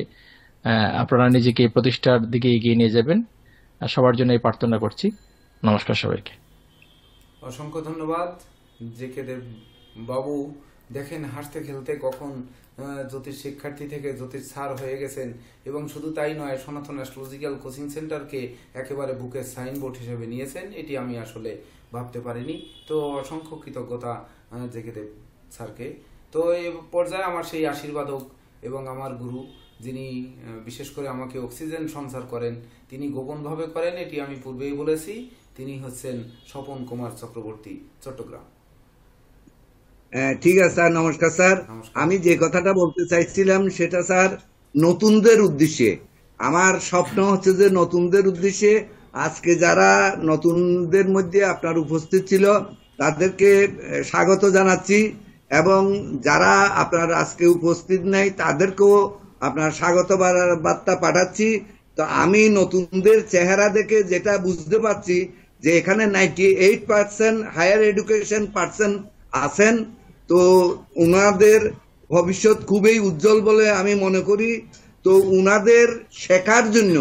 আপনারা নিজেকে প্রতিষ্ঠার দিকে এগিয়ে নিয়ে যাবেন। সবার জন্য এই প্রার্থনা করছি। নমস্কার সবাইকে। অসংখ্য ধন্যবাদ জেকে দেব বাবু। দেখেন হাসতে খেলতে কখন জ্যোতিষ শিক্ষার্থী থেকে জ্যোতিষ স্যার হয়ে গেছেন, এবং শুধু তাই নয়, সনাতন অ্যাস্ট্রোলজিক্যাল কোচিং সেন্টারকে একেবারে বুকের সাইনবোর্ড হিসেবে নিয়েছেন, এটি আমি আসলে ভাবতে পারিনি। তো অসংখ্য কৃতজ্ঞতা জেকে দেব স্যারকে। তো এই পর্যায়ে আমার সেই আশীর্বাদক এবং আমার গুরু, যিনি বিশেষ করে আমাকে অক্সিজেন সঞ্চার করেন, তিনি গোপনভাবে করেন, এটি আমি পূর্বেই বলেছি। তিনি হচ্ছেন স্বপন কুমার চক্রবর্তী, চট্টগ্রাম। ঠিক আছে স্যার, নমস্কার স্যার। আমি যে কথাটা বলতে চাইছিলাম সেটা স্যার নতুনদের উদ্দেশ্যে। আমার স্বপ্ন হচ্ছে যে নতুনদের উদ্দেশ্যে আজকে যারা নতুনদের মধ্যে আপনার উপস্থিত ছিল তাদেরকে স্বাগত জানাচ্ছি, এবং যারা আপনার আজকে উপস্থিত নেই তাদেরকেও আপনার স্বাগত বার্তা পাঠাচ্ছি। তো আমি নতুনদের চেহারা দেখে যেটা বুঝতে পারছি যে এখানে 98% হায়ার এডুকেশন পার্সন আছেন। তো উনাদের ভবিষ্যৎ খুবই উজ্জ্বল বলে আমি মনে করি। তো উনাদের শেখার জন্য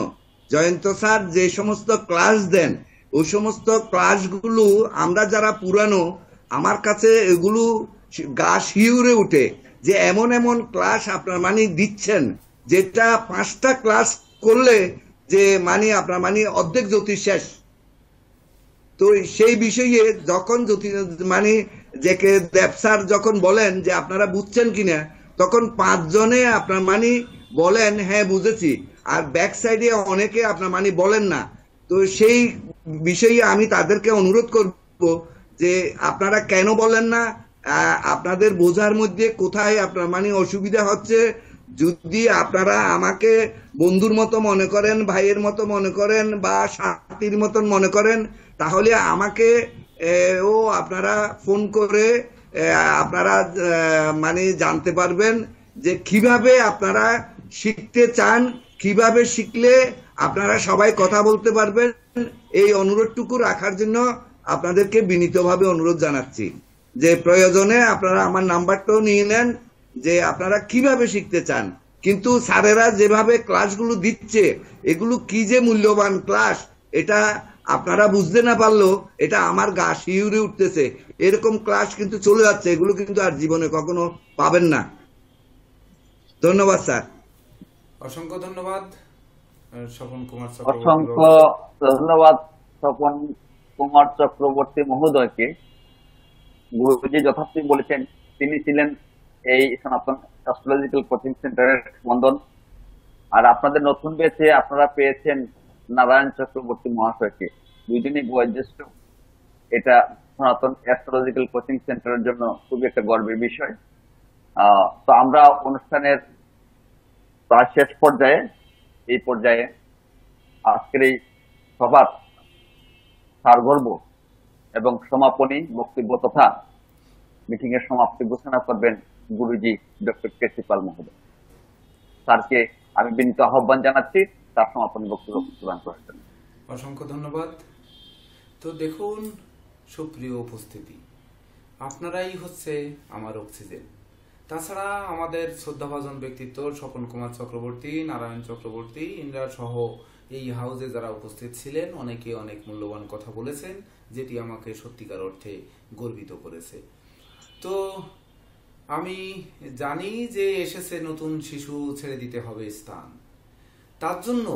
জয়ন্ত স্যার যে সমস্ত ক্লাস দেন, ওই সমস্ত ক্লাসগুলো আমরা যারা পুরানো, আমার কাছে এগুলো গা শিউরে উঠে যে এমন এমন ক্লাস আপনার মানে দিচ্ছেন, যেটা 5টা ক্লাস করলে যে মানে আপনার মানে অর্ধেক জ্যোতিষ শেষ। তো সেই বিষয়ে যখন মানে যে দেব স্যার যখন বলেন যে আপনারা বুঝছেন কিনা, তখন 5 জনে আপনার মানে বলেন হ্যাঁ বুঝেছি, আর ব্যাক সাইডে অনেকে আপনার মানে বলেন না। তো সেই বিষয়ে আমি তাদেরকে অনুরোধ করব যে আপনারা কেন বলেন না, আপনাদের বোঝার মধ্যে কোথায় আপনার মানে অসুবিধা হচ্ছে। যদি আপনারা আমাকে বন্ধুর মতো মনে করেন, ভাইয়ের মতো মনে করেন, বা সাথীর মতন মনে করেন, তাহলে আমাকে আপনারা ফোন করে আপনারা মানে জানতে পারবেন যে কিভাবে আপনারা শিখতে চান, কিভাবে শিখলে আপনারা সবাই কথা বলতে পারবেন। এই অনুরোধটুকু রাখার জন্য আপনাদেরকে বিনীতভাবে অনুরোধ জানাচ্ছি যে প্রয়োজনে আপনারা আমার নাম্বারটাও নিয়ে নেন, যে আপনারা কিভাবে শিখতে চান। কিন্তু স্যারেরা যেভাবে ক্লাসগুলো দিচ্ছে, এগুলো কি যে মূল্যবান ক্লাস, এটা আপনারা বুঝতে না পারলেও এটা আমার গা শিউরে উঠতেছে। এরকম ক্লাস কিন্তু চলে যাচ্ছে, এগুলো কিন্তু আর জীবনে কখনো পাবেন না। ধন্যবাদ স্যার। অসংখ্য ধন্যবাদ স্বপন কুমার অসংখ্য ধন্যবাদ স্বপন কুমার চক্রবর্তী মহোদয়কে। গুরুজি যথার্থই বলেছেন, তিনি ছিলেন এই সনাতন অ্যাস্ট্রোলজিক্যাল কোচিং সেন্টারের বন্ধন। আর আপনাদের নতুন ব্যাচে আপনারা পেয়েছেন নারায়ণ চক্রবর্তী মহাশয়কে, দুইজনই বয়োজ্যেষ্ঠ। এটা সনাতন অ্যাস্ট্রোলজিক্যাল কোচিং সেন্টারের জন্য খুবই একটা গর্বের বিষয়। তো আমরা অনুষ্ঠানের প্রায় শেষ পর্যায়ে, এই পর্যায়ে আজকের এই সভার সারগর্ভ এবং সমাপনী বক্তব্য তথা মিটিং এর সমাপ্তি ঘোষণা করবেন গুরুজি ডক্টর কেসি পাল মহোদয়। স্যারকে আমি বিনীত আহ্বান জানাচ্ছি তার সমাপনী বক্তব্য প্রদান করার জন্য। অসংখ্য ধন্যবাদ। তো দেখুন সুপ্রিয় উপস্থিতি, আপনারাই হচ্ছে আমার অক্সিজেন। তাছাড়া আমাদের শ্রদ্ধাভাজন ব্যক্তিত্ব স্বপন কুমার চক্রবর্তী, নারায়ণ চক্রবর্তী, ইন্দ্রা সহ এই হাউজে যারা উপস্থিত ছিলেন, অনেকে অনেক মূল্যবান কথা বলেছেন, যেটি আমাকে সত্যিকার অর্থে গর্বিত করেছে। তো তো আমি জানি যে এসেছে নতুন শিশু, ছেড়ে দিতে হবে স্থান। তার জন্য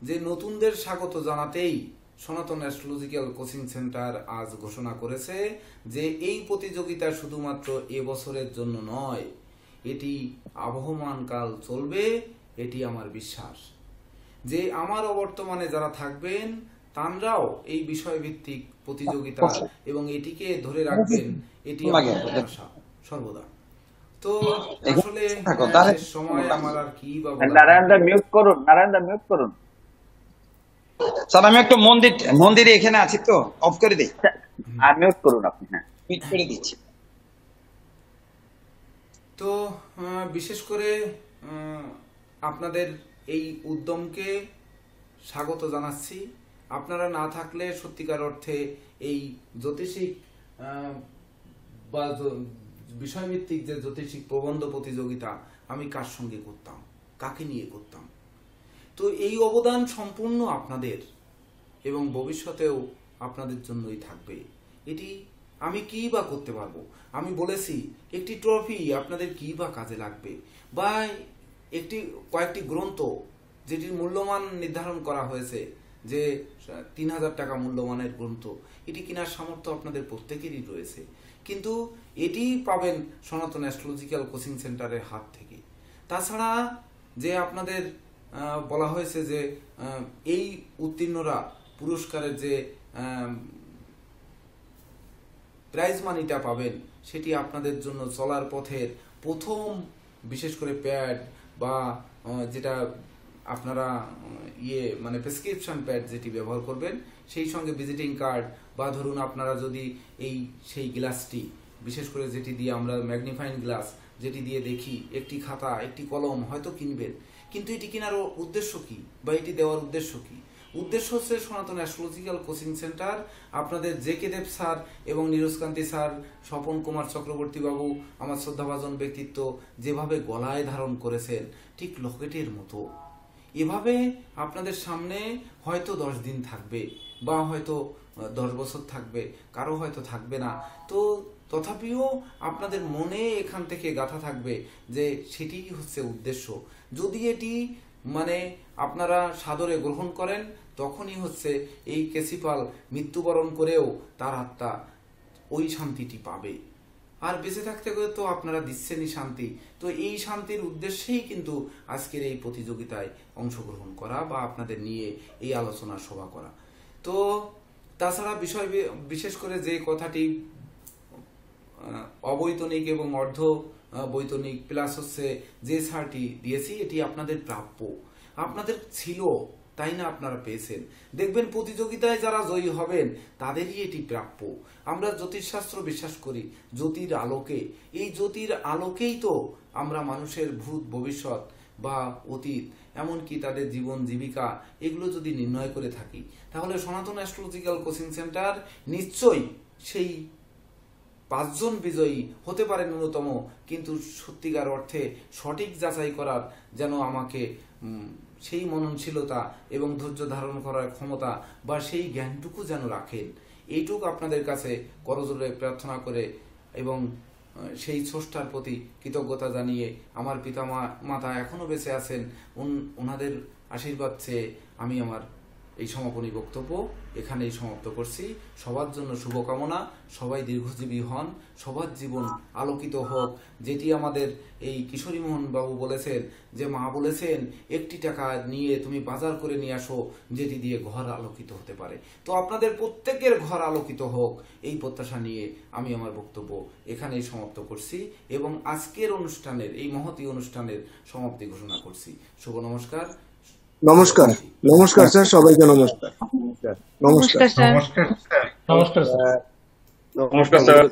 যে নতুনদের স্বাগত জানাতেই সনাতন অ্যাস্ট্রোলজিক্যাল কোচিং সেন্টার আজ ঘোষণা করেছে যে এই প্রতিযোগিতা শুধুমাত্র এবছরের জন্য নয়, এটি আবহমান কাল চলবে। এটি আমার বিশ্বাস যে আমার অবর্তমানে যারা থাকবেন তারাও এই বিষয়ভিত্তিক প্রতিযোগিতা এবং এটিকে ধরে রাখবেন, এটি আমার প্রত্যাশা সর্বদা। তো আসলে সময় আমার আর কি বা নারায়ণদা মিউট করুন, নারায়ণদা মিউট করুন। স্যার আমি একটু মন্দিরে এখানে আছি তো, অফ করে দিই। আর মিউট করুন আপনি। হ্যাঁ, মিউট করে দিচ্ছি। তো বিশেষ করে আপনাদের এই উদ্যমকে স্বাগত জানাচ্ছি। আপনারা না থাকলে সত্যিকার অর্থে এই জ্যোতিষিক বা বিষয়ভিত্তিক যে জ্যোতিষিক প্রবন্ধ প্রতিযোগিতা আমি কার সঙ্গে করতাম, কাকে নিয়ে করতাম। তো এই অবদান সম্পূর্ণ আপনাদের এবং ভবিষ্যতেও আপনাদের জন্যই থাকবে। এটি আমি কি বা করতে পারবো? আমি বলেছি একটি ট্রফি আপনাদের কি বা কাজে লাগবে, বা কয়েকটি গ্রন্থ যেটির মূল্যমান নির্ধারণ করা হয়েছে যে 3000 টাকা মূল্যমানের গ্রন্থ, এটি কেনার সামর্থ্য আপনাদের প্রত্যেকেরই রয়েছে, কিন্তু এটি পাবেন সনাতন অ্যাস্ট্রোলজিক্যাল কোচিং সেন্টারের হাত থেকে। তাছাড়া যে আপনাদের বলা হয়েছে যে এই উত্তীর্ণরা পুরস্কারের যে প্রাইজ মানিটা পাবেন, সেটি আপনাদের জন্য চলার পথের প্রথম বিশেষ করে প্যাড বা যেটা আপনারা মানে প্রেসক্রিপশন প্যাড যেটি ব্যবহার করবেন, সেই সঙ্গে ভিজিটিং কার্ড, বা ধরুন আপনারা যদি সেই গ্লাসটি বিশেষ করে যেটি দিয়ে আমরা ম্যাগনিফাইং গ্লাস যেটি দিয়ে দেখি, একটি খাতা, একটি কলম হয়তো কিনবেন, কিন্তু এটি কেনার উদ্দেশ্য কি বা এটি দেওয়ার উদ্দেশ্য কি? উদ্দেশ্য হচ্ছে সনাতন অ্যাস্ট্রোলজিক্যাল কোচিং সেন্টার আপনাদের জে.কে. দেব স্যার এবং নীরজকান্তি স্যার, স্বপন কুমার চক্রবর্তী বাবু, আমার শ্রদ্ধাভাজন ব্যক্তিত্ব যেভাবে গলায় ধারণ করেছেন ঠিক লকেটের মতো, এভাবে আপনাদের সামনে হয়তো 10 দিন থাকবে, বা হয়তো 10 বছর থাকবে, কারো হয়তো থাকবে না। তো তথাপিও আপনাদের মনে এখান থেকে গাঁথা থাকবে যে সেটি হচ্ছে উদ্দেশ্য। যদি এটি মানে আপনারা সাদরে গ্রহণ করেন, তখনই হচ্ছে এই কেসিপাল মৃত্যুবরণ করেও তার আত্মা ওই শান্তিটি পাবে। আর বেঁচে থাকতে গেলে তো আপনারা দিচ্ছেনই শান্তি। তো এই শান্তির উদ্দেশ্যেই কিন্তু আজকের এই প্রতিযোগিতায় অংশগ্রহণ করা বা আপনাদের নিয়ে এই আলোচনা সভা করা। তো তাছাড়া বিশেষ করে যে কথাটি অবৈতনিক এবং অর্ধ বৈতনিক প্লাস হচ্ছে যে ছাড়টি দিয়েছি, এটি আপনাদের প্রাপ্য, আপনাদের ছিল, তাই না আপনারা পেয়েছেন। দেখবেন প্রতিযোগিতায় যারা জয়ী হবেন তাদেরই এটি প্রাপ্য। আমরা জ্যোতিষশাস্ত্র বিশ্বাস করি জ্যোতির আলোকে, এই জ্যোতির আলোকেই তো আমরা মানুষের ভূত ভবিষ্যৎ বা অতীত, এমনকি তাদের জীবন জীবিকা, এগুলো যদি নির্ণয় করে থাকি, তাহলে সনাতন অ্যাস্ট্রোলজিক্যাল কোচিং সেন্টার নিশ্চয়ই সেই 5 জন বিজয়ী হতে পারে ন্যূনতম, কিন্তু সত্যিকার অর্থে সঠিক যাচাই করার যেন আমাকে সেই মননশীলতা এবং ধৈর্য ধারণ করার ক্ষমতা বা সেই জ্ঞানটুকু যেন রাখেন, এইটুকু আপনাদের কাছে করজোড়ে প্রার্থনা করে এবং সেই স্রষ্টার প্রতি কৃতজ্ঞতা জানিয়ে, আমার পিতা মাতা এখনো বেঁচে আছেন, ওনাদের আশীর্বাদ চেয়ে আমি আমার এই সমাপনী বক্তব্য এখানেই সমাপ্ত করছি। সবার জন্য শুভকামনা, সবাই দীর্ঘজীবী হন, সবার জীবন আলোকিত হোক। যেটি আমাদের এই কিশোরী মোহন বাবু বলেছেন, যে মা বলেছেন 1 টাকা নিয়ে তুমি বাজার করে নিয়ে আসো যেটি দিয়ে ঘর আলোকিত হতে পারে। তো আপনাদের প্রত্যেকের ঘর আলোকিত হোক, এই প্রত্যাশা নিয়ে আমি আমার বক্তব্য এখানেই সমাপ্ত করছি এবং আজকের অনুষ্ঠানের এই মহতী অনুষ্ঠানের সমাপ্তি ঘোষণা করছি। শুভ নমস্কার। নমস্কার, নমস্কার স্যার, সবাইকে নমস্কার। নমস্কার স্যার। নমস্কার স্যার। নমস্কার স্যার।